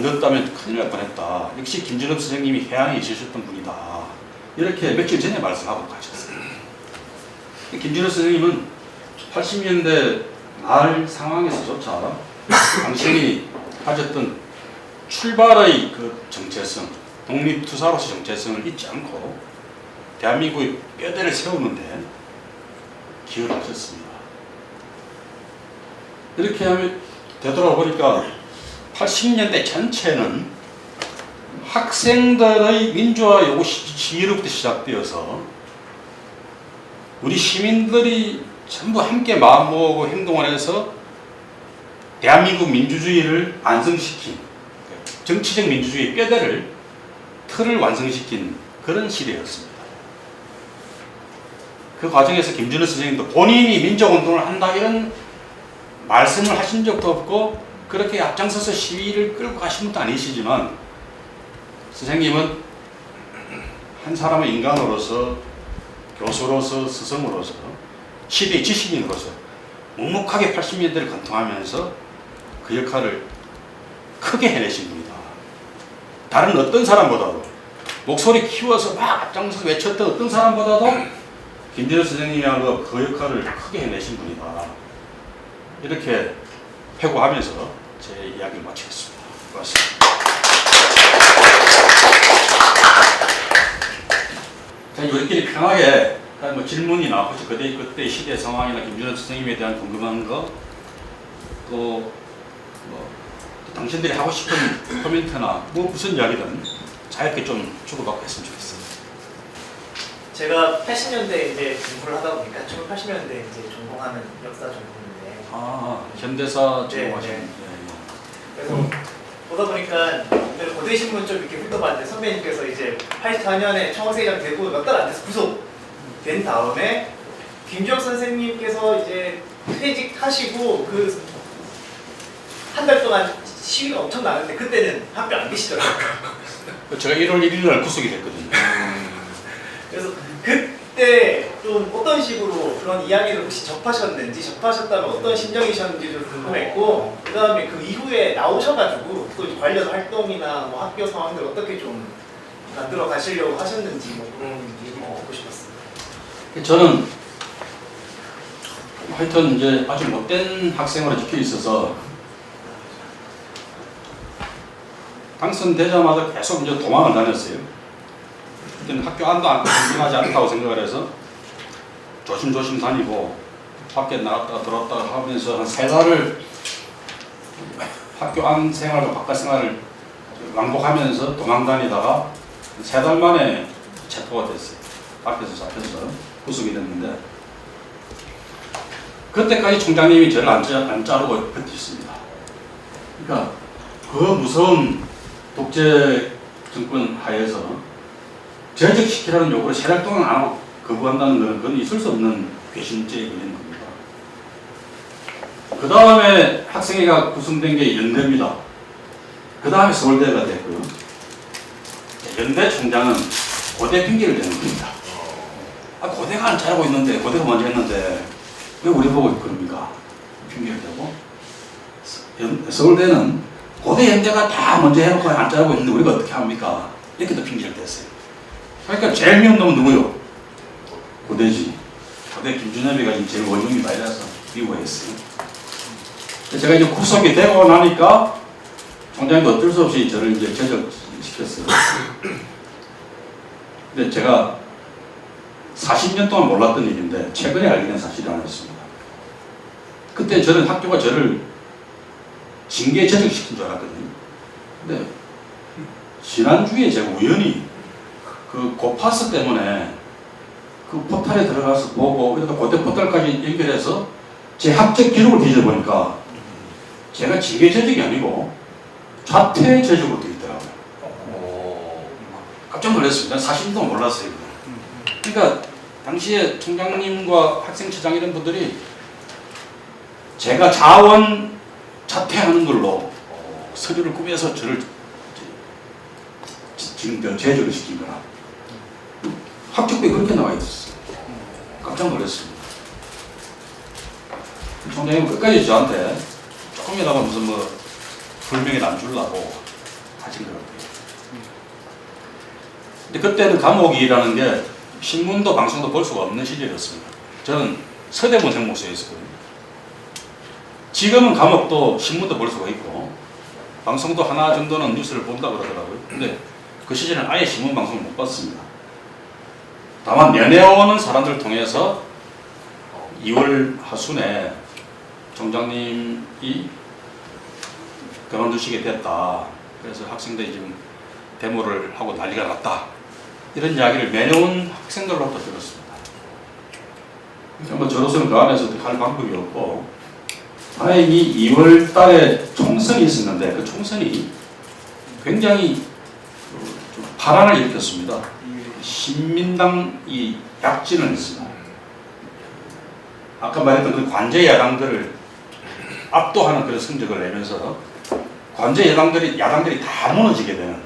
넣었다면 큰일 날 뻔했다. 역시 김전엽 선생님이 해안에 있으셨던 분이다. 이렇게 며칠 전에 말씀하고 가셨어요. 김전엽 선생님은 80년대 말 상황에서조차 당신이 가졌던 출발의 그 정체성, 독립투사로서 정체성을 잊지 않고 대한민국의 뼈대를 세우는데 기여를 하셨습니다. 이렇게 하면 되돌아보니까 80년대 전체는 학생들의 민주화 요구 시위로부터 시작되어서 우리 시민들이 전부 함께 마음 모으고 행동을 해서 대한민국 민주주의를 완성시킨, 정치적 민주주의 뼈대를, 틀을 완성시킨 그런 시대였습니다. 그 과정에서 김전엽 선생님도 본인이 민족운동을 한다 이런 말씀을 하신 적도 없고 그렇게 앞장서서 시위를 끌고 가신 분도 아니시지만, 선생님은 한 사람의 인간으로서, 교수로서, 스승으로서, 시대의 지식인으로서 묵묵하게 80년대를 관통하면서 그 역할을 크게 해내신 분이다. 다른 어떤 사람보다도, 목소리 키워서 막 앞장서서 외쳤던 어떤 사람보다도 김전엽 선생님이야말로 그 역할을 크게 해내신 분이다. 이렇게 회고하면서 제 이야기를 마치겠습니다. 고맙습니다. 자, 우리끼리 편하게 뭐 질문이나 혹시 그때 시대 상황이나 김전엽 선생님에 대한 궁금한 거, 또 당신들이 하고 싶은 코멘트나 뭐 무슨 이야기든 자유롭게 좀 주고받고 했으면 좋겠습니다. 제가 80년대 이제 공부를 하다 보니까 1980년대 이제 전공하는 역사 전공인데. 현대사 네, 전공하시는. 네. 그래서 보다 보니까 오늘 고대 신문 좀 이렇게 훑어봤는데, 선배님께서 이제 84년에 청와대장 되고 몇 달 안 돼서 구속된 다음에 김주혁 선생님께서 이제 퇴직하시고 그 한 달 동안 시위가 엄청 나는데 그때는 학교 안 계시더라고요. 제가 1월 1일 날 구속이 됐거든요. 그래서 그때 좀 어떤 식으로 그런 이야기를 혹시 접하셨는지, 접하셨다면 어떤 심정이셨는지 좀 궁금했고, 그 다음에 그 이후에 나오셔가지고 또 이제 관련 활동이나 뭐 학교 상황들 어떻게 좀 만들어 가시려고 하셨는지 뭐 그런 얘기 듣고 싶었습니다. 저는 하여튼 이제 아주 못된 학생으로 적혀 있어서 당선되자마자 계속 이제 도망을 다녔어요. 그때는 학교 안도 안전하지 않다고 생각을 해서 조심조심 다니고 밖에 나갔다가 들어왔다가 하면서 한 3달을 학교 안 생활과 바깥 생활을 왕복하면서 도망다니다가 3달 만에 체포가 됐어요. 밖에서 잡혀서 구속이 됐는데 그때까지 총장님이 저를 안 자르고 버텼습니다. 그러니까 그 무서운 독재 정권 하에서 제적시키라는 요구를 3달 동안 안 하고 거부한다는 것은 그건 있을 수 없는 괘씸죄에 걸리는 겁니다. 그 다음에 학생회가 구성된 게 연대입니다. 그 다음에 서울대가 됐고요. 연대 총장은 고대 핑계를 대는 겁니다. 고대가 안 잘하고 있는데, 고대가 먼저 했는데 왜 우리 보고 그럽니까? 핑계를 대고. 서울대는 고대 연대가 다 먼저 해놓고 안 잘하고 있는데 우리가 어떻게 합니까? 이렇게도 핑계를 댔어요. 그러니까 제일 미운 놈은 누구요? 고대지. 고대 김준엽이가 제일 원흉이 많이라서 미워했어요. 제가 이제 구속이 되고 나니까 총장님도 어쩔 수 없이 저를 이제 제적시켰어요. 근데 제가 40년 동안 몰랐던 일인데 최근에 알게 된 사실이 하나 있습니다. 그때 저는 학교가 저를 징계 제적시킨 줄 알았거든요. 근데 지난주에 제가 우연히 그 고파스 때문에 그 포탈에 들어가서 보고 그러다 고대 포탈까지 연결해서 제 학적 기록을 뒤져보니까 제가 징계 제적이 아니고 좌퇴 제적으로 되어 있더라고요. 깜짝 놀랐습니다. 사실도 몰랐어요. 그러니까 당시에 총장님과 학생처장 이런 분들이 제가 자원 자퇴하는 걸로 서류를 꾸며서 저를 지금 제적을 시킨 거라. 학적부에 그렇게 나와 있었어요. 깜짝 놀랐습니다. 총장님은 끝까지 저한테 조금이라도 무슨 뭐 불명예 안 주려고 하신 것 같아요. 근데 그때는 감옥이라는 게 신문도 방송도 볼 수가 없는 시절이었습니다. 저는 서대문 형무소에 있었거든요. 지금은 감옥도 신문도 볼 수가 있고 방송도 하나 정도는 뉴스를 본다 그러더라고요. 근데 그 시절에는 아예 신문 방송을 못 봤습니다. 다만 면회오는 사람들을 통해서 2월 하순에 총장님이 그만두시게 됐다. 그래서 학생들이 지금 데모를 하고 난리가 났다. 이런 이야기를 면회온 학생들로부터 들었습니다. 뭐 저로서는 그 안에서 어떻게 할 방법이 없고 다행히 2월 달에 총선이 있었는데 그 총선이 굉장히 좀 파란을 일으켰습니다. 신민당이 약진을 했습니다. 아까 말했던 그 관제 야당들을 압도하는 그런 성적을 내면서 관제 야당들이 다 무너지게 되는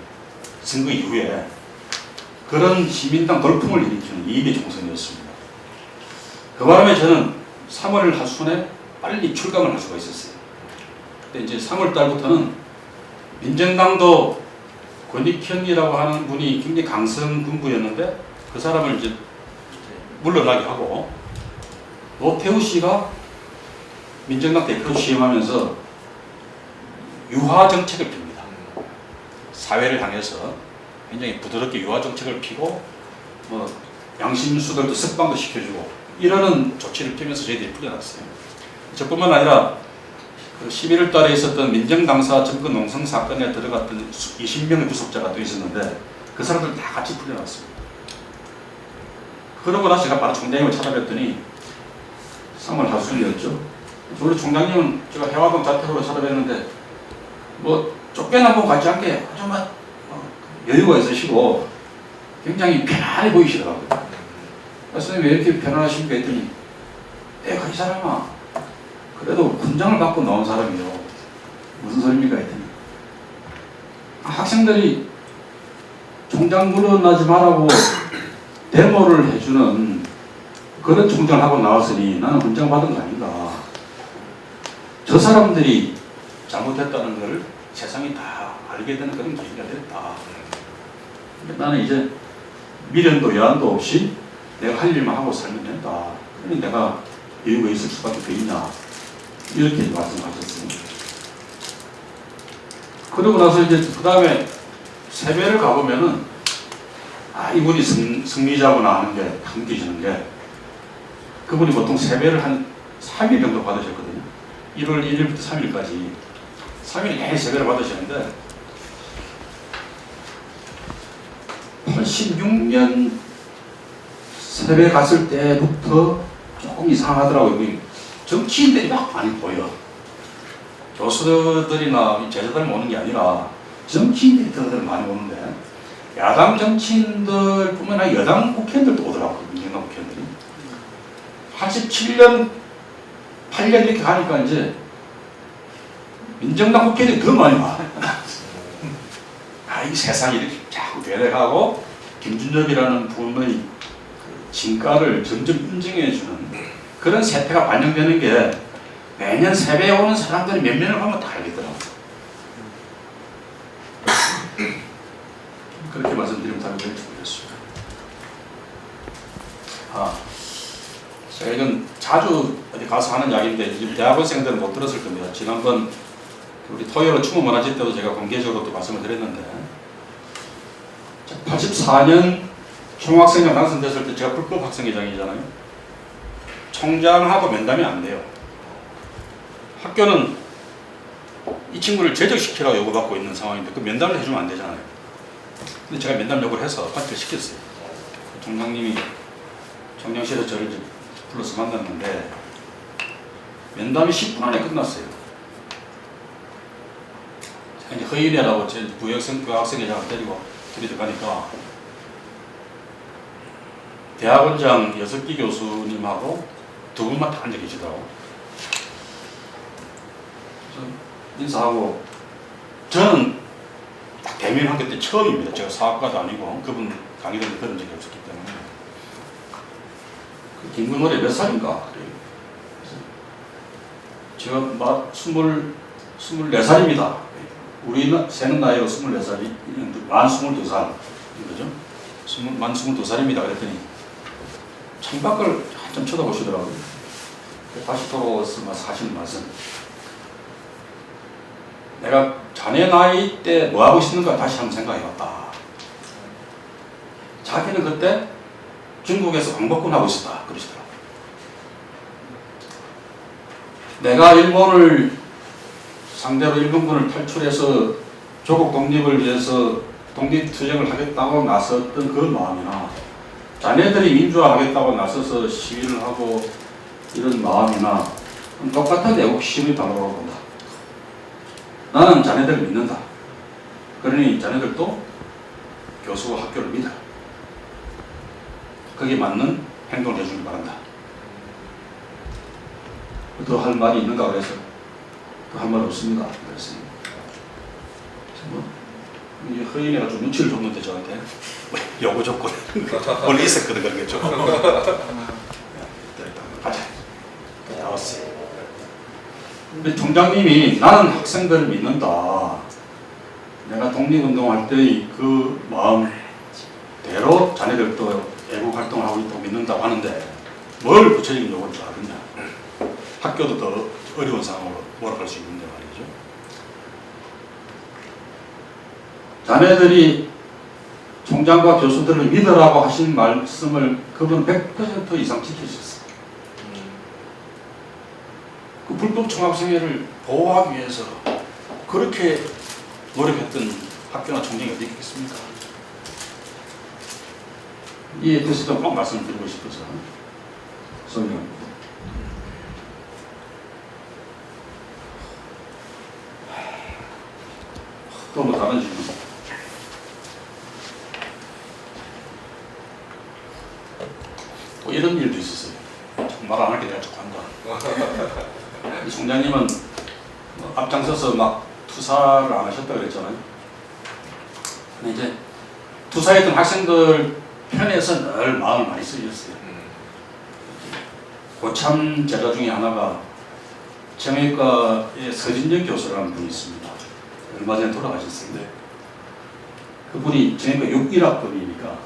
선거 이후에 그런 시민당 돌풍을 일으키는 이임의 총선이었습니다. 그 바람에 저는 3월 하순에 빨리 출감을 할 수가 있었어요. 근데 이제 3월 달부터는 민정당도 권익현이라고 하는 분이 굉장히 강성 군부였는데 그 사람을 이제 물러나게 하고 노태우 씨가 민정당 대표로 취임하면서 유화 정책을 핍니다. 사회를 향해서 굉장히 부드럽게 유화 정책을 피고 뭐 양심수들도 석방도 시켜주고 이러는 조치를 피면서 저희들이 풀려났어요. 저뿐만 아니라 그 11월 달에 있었던 민정당사 정권 농성 사건에 들어갔던 20명의 구속자가 또 있었는데 그 사람들 다 같이 풀려났습니다. 그러고 나서 제가 바로 총장님을 찾아뵀더니 3월 하순이었죠. 원래 총장님은 제가 해화동 자택으로 찾아뵀는데 뭐 쫓겨나고 가지 않게 아주 여유가 있으시고 굉장히 편안해 보이시더라고요. 선생님 왜 이렇게 편안하십니까 했더니 내가 이 사람아 그래도 훈장을 받고 나온 사람이요. 무슨 소리입니까 했더니 학생들이 총장 물러나지 말라고 데모를 해주는 그런 총장을 하고 나왔으니 나는 훈장 받은 거 아닌가. 저 사람들이 잘못했다는 걸 세상이 다 알게 되는 그런 계기가 됐다. 나는 이제 미련도 여한도 없이 내가 할 일만 하고 살면 된다. 그러니 내가 여유가 있을 수밖에 더 있냐. 이렇게 말씀하셨습니다. 그러고 나서 이제 그 다음에 세배를 가보면은 이분이 승리자구나 하는 게 느껴지는 게 그분이 보통 세배를 한 3일 정도 받으셨거든요. 1월 1일부터 3일까지 3일 내내 세배를 받으시는데 86년 세배 갔을 때부터 조금 이상하더라고요. 정치인들이 막 많이 보여. 교수들이나 제자들 오는 게 아니라 정치인들이 더 많이 오는데 야당 정치인들 뿐만 아니라 여당 국회의원들도 오더라고요. 민주당 국회의원들이. 87년, 8년 이렇게 가니까 이제 민정당 국회의원들이 더 많이 와. 이 세상이 이렇게 자꾸 변해가고 김준엽이라는 분의 그 진가를 점점 인정해주는 그런 세태가 반영되는 게 매년 세배에 오는 사람들이 몇 명을 보면 다 알겠더라고요. 그렇게 말씀드리면 답이 될지 모르겠습니다. 제가 이건 자주 어디 가서 하는 이야기인데 지금 대학원생들은 못 들었을 겁니다. 지난번 우리 토요일 추모문화제 때도 제가 공개적으로 또 말씀을 드렸는데 84년 총학생회가 당선됐을 때 제가 불법 학생회장이잖아요. 총장하고 면담이 안 돼요. 학교는 이 친구를 제적시키라고 요구받고 있는 상황인데 그 면담을 해주면 안 되잖아요. 근데 제가 면담 요구를 해서 파티를 시켰어요. 총장님이 총장실에서 저를 불러서 만났는데 면담이 10분 안에 끝났어요. 이제 허인이라고 제 부학생회장을 데리고 둘이 들어가니까 대학원장 6기 교수님하고 두 분만 다 앉아 계시더라고. 인사하고 저는 딱 대면학교 때 처음입니다. 제가 사학과도 아니고 그분 강의를 들은 적이 없었기 때문에 그 김근월이 몇 살인가 그래요. 제가 막 24살입니다. 우리는 새는 나이로 24살이 만 22살 그죠? 만 22살입니다. 그랬더니 창밖을 한참 쳐다보시더라고요. 다시 돌아와서 하시는 말씀. 내가 자네 나이 때 뭐 하고 있었는가 다시 한번 생각해봤다. 자기는 그때 중국에서 광복군 하고 있었다. 그러시더라고요. 내가 일본을 상대로 일본군을 탈출해서 조국 독립을 위해서 독립투쟁을 하겠다고 나섰던 그 마음이나 자네들이 민주화하겠다고 나서서 시위를 하고 이런 마음이나 똑같은 애국심이 담으라고 본다. 나는 자네들을 믿는다. 그러니 자네들도 교수와 학교를 믿어. 거기에 맞는 행동을 해주길 바란다. 더 할 말이 있는가 그래서 더 할 말 없습니다. 그랬습니다. 이제 허인이가 좀 눈치를 줬는데 저한테 요구 조건 원래 있었거든 그러겠죠. 가자. 나왔어요. 근데 총장님이 나는 학생들을 믿는다. 내가 독립운동할 때의 그 마음대로 자네들도 애국 활동을 하고 있다고 믿는다고 하는데 뭘 구체적인 요구를 하겠냐. 학교도 더 어려운 상황으로 몰아갈 수 있는데 말이죠. 자네들이 총장과 교수들을 믿으라고 하신 말씀을 그분 100% 이상 지키셨어요. 그 불법 총학생회를 보호하기 위해서 그렇게 노력했던 학교나 총장이 어디 있겠습니까? 이에 대해서 꼭 말씀을 드리고 싶어서 설명합니다. 또 뭐 다른 질문? 또 이런 일도 있었어요. 말 안 할게 내가 자꾸 한다. 이 총장님은 앞장서서 막 투사를 안 하셨다 그랬잖아요. 근데 이제 투사했던 학생들 편에서 늘 마음을 많이 쓰셨어요. 고참 제자 중에 하나가 정형외과의 서진영 교수라는 분이 있습니다. 얼마 전에 돌아가셨어요. 네. 그분이 정형외과 6일학번이니까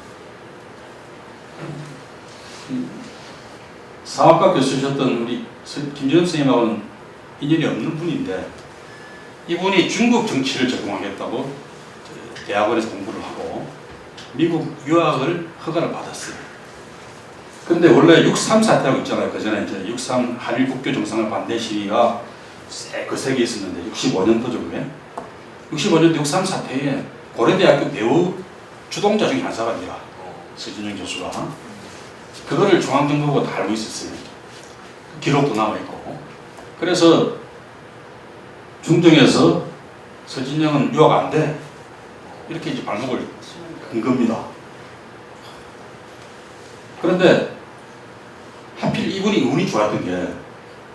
사학과 교수셨던 우리 김준엽 선생님하고는 인연이 없는 분인데 이분이 중국 정치를 적용하겠다고 대학원에서 공부를 하고 미국 유학을 허가를 받았어요. 근데 원래 6.3 사태라고 있잖아요. 그 전에 이제 6.3 한일 국교 정상을 반대 시위가 거세게 있었는데 65년도쯤에 65년도 6.3 사태에 고려대학교 배우 주동자 중에 한 사람이라 서진영 교수가 그거를 중앙정보부가 다 알고 있었어요. 기록도 남아있고. 그래서 중정에서 서진영은 유학 안 돼. 이렇게 이제 발목을 건 겁니다. 그런데 하필 이분이 운이 좋았던 게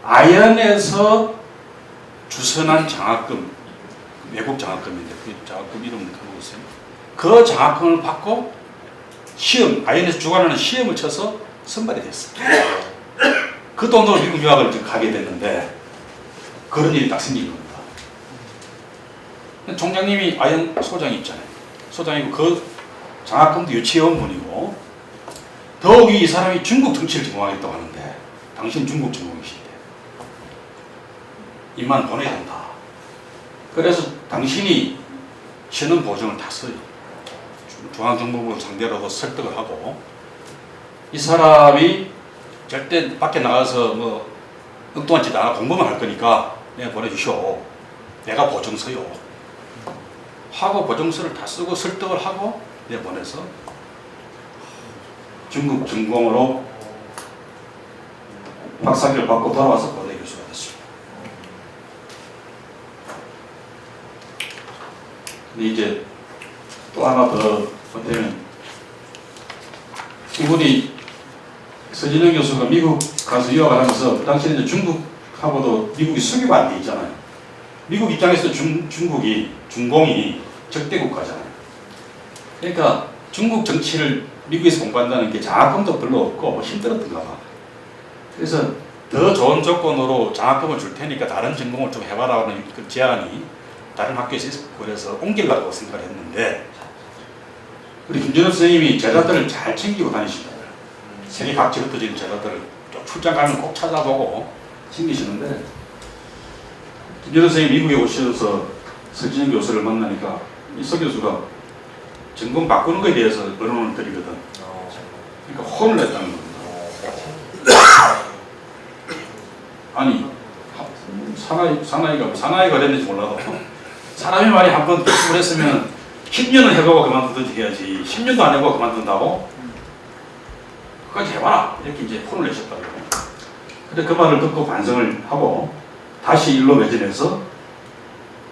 아연에서 주선한 장학금, 외국 장학금인데 그 장학금 이름을 까먹었어요. 그 장학금을 받고 시험, 아연에서 주관하는 시험을 쳐서 선발이 됐어요. 그 돈으로 미국 유학을 가게 됐는데 그런 일이 딱 생긴 겁니다. 총장님이 아연 소장이 있잖아요. 소장이고 그 장학금도 유치원분이고 더욱이 이 사람이 중국 정치를 전공하겠다고 하는데 당신 중국 전공이신데 이만 보내야 된다. 그래서 당신이 신원 보증을 다 써요. 중앙정보부 상대로도 설득을 하고 이 사람이 절대 밖에 나가서 뭐 엉뚱한 짓 안 하고 공부만 할 거니까 내가 보내주시오. 내가 보증서요. 하고 보증서를 다 쓰고 설득을 하고 내가 보내서 중국 전공으로 박사학위를 받고 돌아와서 고대 교수가 됐습니다. 근데 이제 또 하나 더 보태면 이분이 서진영 교수가 미국 가서 유학을 하면서 그 당시에 이제 중국하고도 미국이 수교가 안 돼 있잖아요. 미국 입장에서 중국이 중공이 적대 국가잖아요. 그러니까 중국 정치를 미국에서 공부한다는 게 장학금도 별로 없고 힘들었던가 봐. 그래서 더 좋은 조건으로 장학금을 줄 테니까 다른 전공을 좀 해봐라 하는 그 제안이 다른 학교에서 있었고 그래서 옮기려고 생각을 했는데 우리 김준호 선생님이 제자들을 잘 챙기고 다니십니다. 세계 각지로 흩어진 제자들을 출장 가면 꼭 찾아보고 챙기시는데 김준호 선생님이 미국에 오셔서 서진영 교수를 만나니까 이 서 교수가 전공 바꾸는 것에 대해서 의논을 드리거든. 그러니까 혼을 냈다는 겁니다. 아니 사나이가 됐는지 몰라도 사람이 말이 한번 결심을 했으면 10년을 해보고 그만두든지 해야지 10년도 안 해보고 그만둔다고? 그까지 해봐라 이렇게 이제 혼을 내셨다고. 근데 그 말을 듣고 반성을 하고 다시 일로 매진해서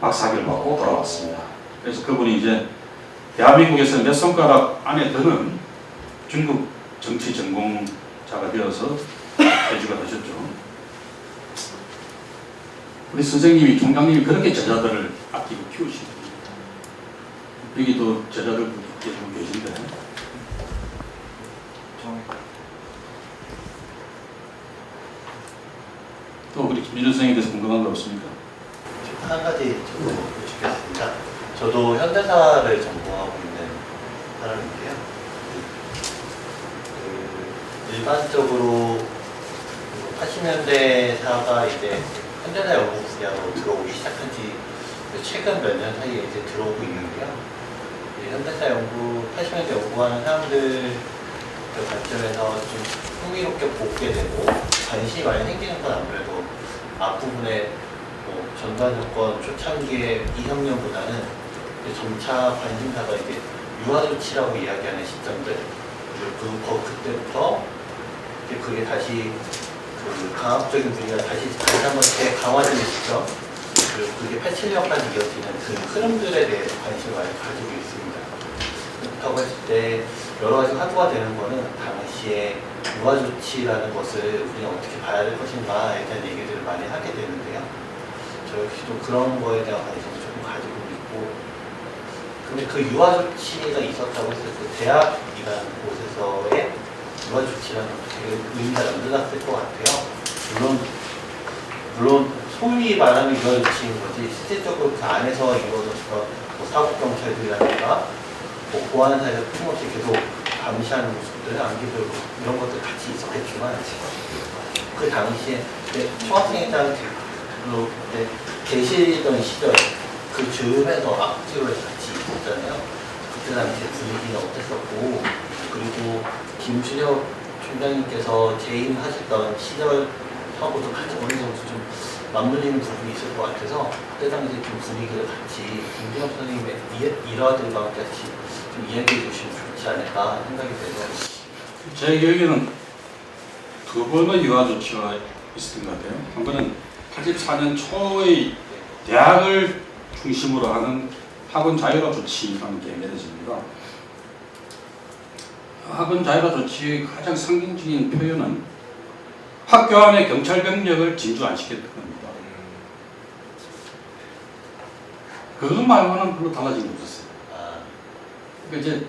박사학위를 받고 돌아왔습니다. 그래서 그분이 이제 대한민국에서 몇 손가락 안에 드는 중국 정치 전공자가 되어서 대주가 되셨죠. 우리 선생님이, 총장님이 그렇게 제자들을 아끼고 키우십니다. 여기도 제자들 계신데. 또 우리 김민준 선생님에 대해서 궁금한 거 없습니까? 한 가지 짚고 싶겠습니다. 저도 현대사를 전공하고 있는 사람인데요. 일반적으로 80년대사가 이제 현대사 연구 분야로 들어오기 시작한 지 최근 몇 년 사이에 이제 들어오고 있는데요. 현대사 연구, 80년대 연구하는 사람들 관점에서 좀 흥미롭게 보게 되고 관심이 많이 생기는 건 아무래도 앞부분에 전두환 정권 초창기의 이혁년보다는 점차 관심사가 이제 유화조치라고 이야기하는 시점들 그때부터 그게 다시 그 강압적인 분위기가 다시 한번 재강화되는 시점 그리고 그게 87년까지 이어지는 그 흐름들에 대해서 관심을 많이 가지고 있습니다. 그렇다고 했을 때 여러 가지 화두가 되는 거는 당시에 유화조치라는 것을 우리가 어떻게 봐야 될 것인가에 대한 얘기들을 많이 하게 되는데요. 저 역시도 그런 거에 대한 관심을 조금 가지고 있고 근데 그 유화조치가 있었다고 했을 때 대학이라는 곳에서의 유화조치라는 것도 되게 의미가 남달랐을 것 같아요. 물론 소위 말하는 유화조치인 거지 실질적으로 그 안에서 이루어졌던 뭐 사법경찰들이라든가 뭐 보안사에서 끊임없이 계속 감시하는 모습들, 안기들 이런 것들 같이 있었겠지만 그 당시에 총학생회장으로 계시던 시절 그 즈음에서 악지로 같이 있었잖아요. 그때 당시 분위기는 어땠었고, 그리고 김준혁 총장님께서 재임하셨던 시절하고도 같이 어느 정도 좀 맞물리는 부분이 있을 것 같아서 그때 당시 좀 분위기를 같이 김준혁 선생님의 일화들과 같이 좀 이야기해 주시면 좋지 않을까 생각이 돼서. 제 기억에는 두 번의 유아 조치가 있었던 것 같아요. 한 번은 84년 초의 대학을 중심으로 하는 학원 자율화 조치와 함께 맺어집니다. 학원 자율화 조치의 가장 상징적인 표현은 학교 안에 경찰 병력을 진주 안 시켰던 겁니다. 그것 말고는 별로 달라진 게 없었어요. 그러니까 이제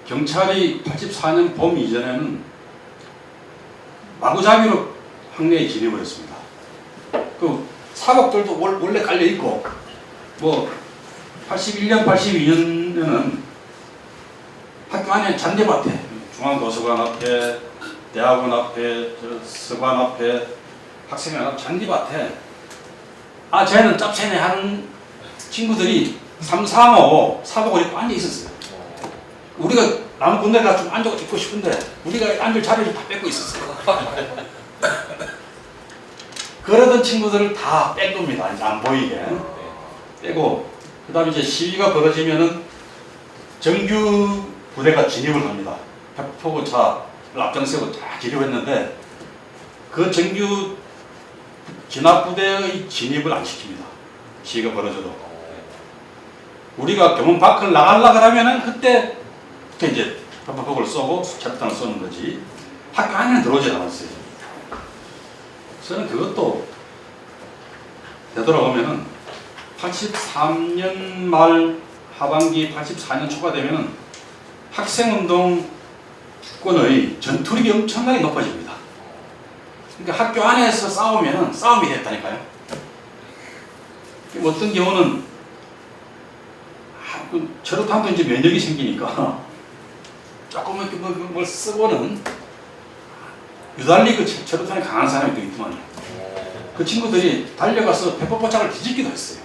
경찰이 84년 봄 이전에는 마구잡이로 학내에 진입을 했습니다. 그 사복들도 원래 깔려 있고, 뭐 81년, 82년에는 학교 안에 잔디밭에, 중앙도서관 앞에, 대학원 앞에, 서관 앞에, 학생회 앞 잔디밭에 쟤는 짭새네 하는 친구들이 3, 4, 5 사복을 입고 앉아 있었어요. 우리가 나는 군대 가서 좀 앉아 있고 싶은데 우리가 앉을 자리를 다 뺏고 있었어요. 그러던 친구들을 다 뺀겁니다. 안 보이게 빼고, 그 다음에 이제 시위가 벌어지면은 정규 부대가 진입을 합니다. 표고차를 앞장서고 다 진입했는데 그 정규 진압부대의 진입을 안 시킵니다. 시위가 벌어져도. 우리가 교문 밖을 나가려고 하면은 그때 이제 표고를 쏘고 철탄을 쏘는 거지 학교 안에는 들어오지 않았어요. 저는 그것도 되돌아보면은 83년 말 하반기 84년 초가 되면은 학생운동권의 전투력이 엄청나게 높아집니다. 그러니까 학교 안에서 싸우면은 싸움이 됐다니까요. 어떤 경우는 저렇다면 이제 면역이 생기니까 조금 이렇게 뭘 쓰고는 유달리 그 저렇다는 강한 사람이 또 있더만요. 그 친구들이 달려가서 페퍼포착을 뒤집기도 했어요.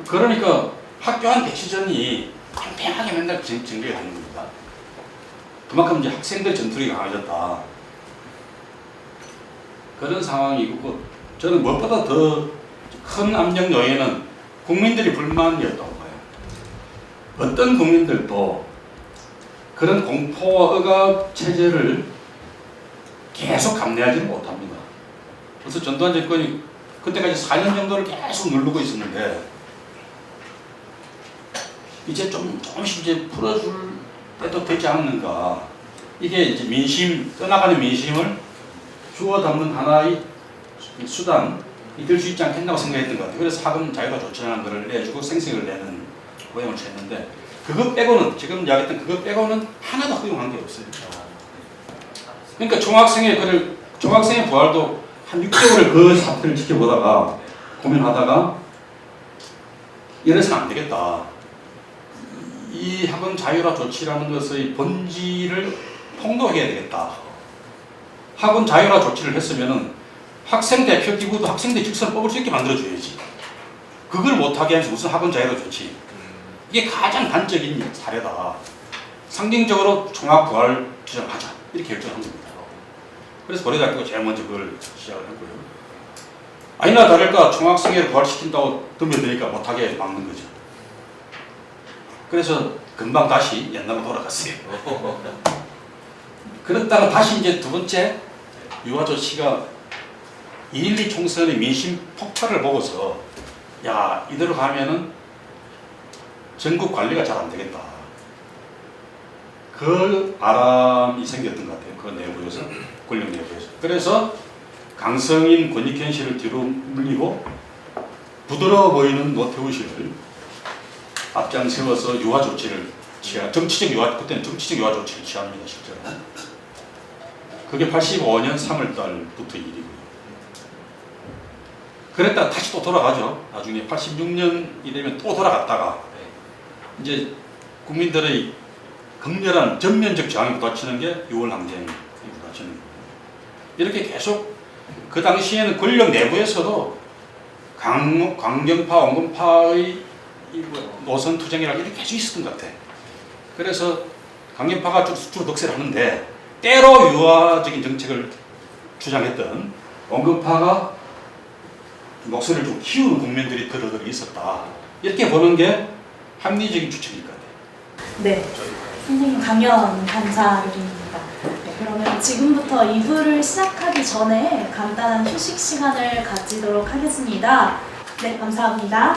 그러니까 학교 안 대치전이 팽팽하게 맨날 전개가 되는 겁니다. 그만큼 이제 학생들 전투력이 강해졌다. 그런 상황이고, 저는 무엇보다 더 큰 압력 요인은 국민들이 불만이었다고 봐요. 어떤 국민들도 그런 공포와 억압 체제를 계속 감내하지는 못합니다. 그래서 전두환 정권이 그때까지 4년 정도를 계속 누르고 있었는데 이제 조금씩 이제 풀어줄 때도 되지 않는가. 이게 이제 떠나가는 민심을 주워 담는 하나의 수단이 될 수 있지 않겠나고 생각했던 것 같아요. 그래서 학원 자율화 조치라는 것을 내주고 생색을 내는 모양을 취했는데, 그것 빼고는, 지금 이야기했던 그것 빼고는 하나도 허용한 게 없어요. 그러니까 총학생의 부활도 한 6개월을 그 사태를 지켜보다가 고민하다가 이래서는 안 되겠다. 이 학원 자율화 조치라는 것의 본질을 폭로해야 되겠다. 학원 자율화 조치를 했으면은 학생 대표 기구도 학생들 직선 뽑을 수 있게 만들어줘야지. 그걸 못하게 하면서 무슨 학원 자율화 조치. 이게 가장 단적인 사례다. 상징적으로 총학 부활 주장하자. 이렇게 결정한 겁니다. 그래서 고려대학교가 제일 먼저 그걸 시작을 했고요. 아니나 다를까 총학생회를 부활시킨다고 덤벼드니까 못하게 막는 거죠. 그래서 금방 다시 옛날로 돌아갔어요. 그랬다가 다시 이제 두 번째 유아 조치가 2.12 총선의 민심 폭발을 보고서 야, 이대로 가면은 전국 관리가 잘 안 되겠다. 그 바람이 생겼던 것 같아요. 그 내부에서, 권력 내부에서. 그래서 강성인 권익현 씨를 뒤로 물리고 부드러워 보이는 노태우 씨를 앞장 세워서 유아 조치를 그때는 정치적 유아 조치를 취합니다, 실제로. 그게 85년 3월 달부터 일이고요. 그랬다가 다시 또 돌아가죠. 나중에 86년이 되면 또 돌아갔다가 이제 국민들의 극렬한 전면적 저항이 부딪히는 게 6월 항쟁이 부딪히는 거예요. 이렇게 계속 그 당시에는 권력 내부에서도 강경파, 온건파의 노선 투쟁이라고 이렇게 계속 있었던 것 같아. 그래서 강경파가 주 득세를 하는데 때로 유화적인 정책을 주장했던 온건파가 목소리를 좀 키우는 국면들이 들어들어 있었다. 이렇게 보는 게 합리적인 추측일 것 같아요. 네, 선생님 강연 감사드립니다. 네, 그러면 지금부터 2부를 시작하기 전에 간단한 휴식 시간을 가지도록 하겠습니다. 네, 감사합니다.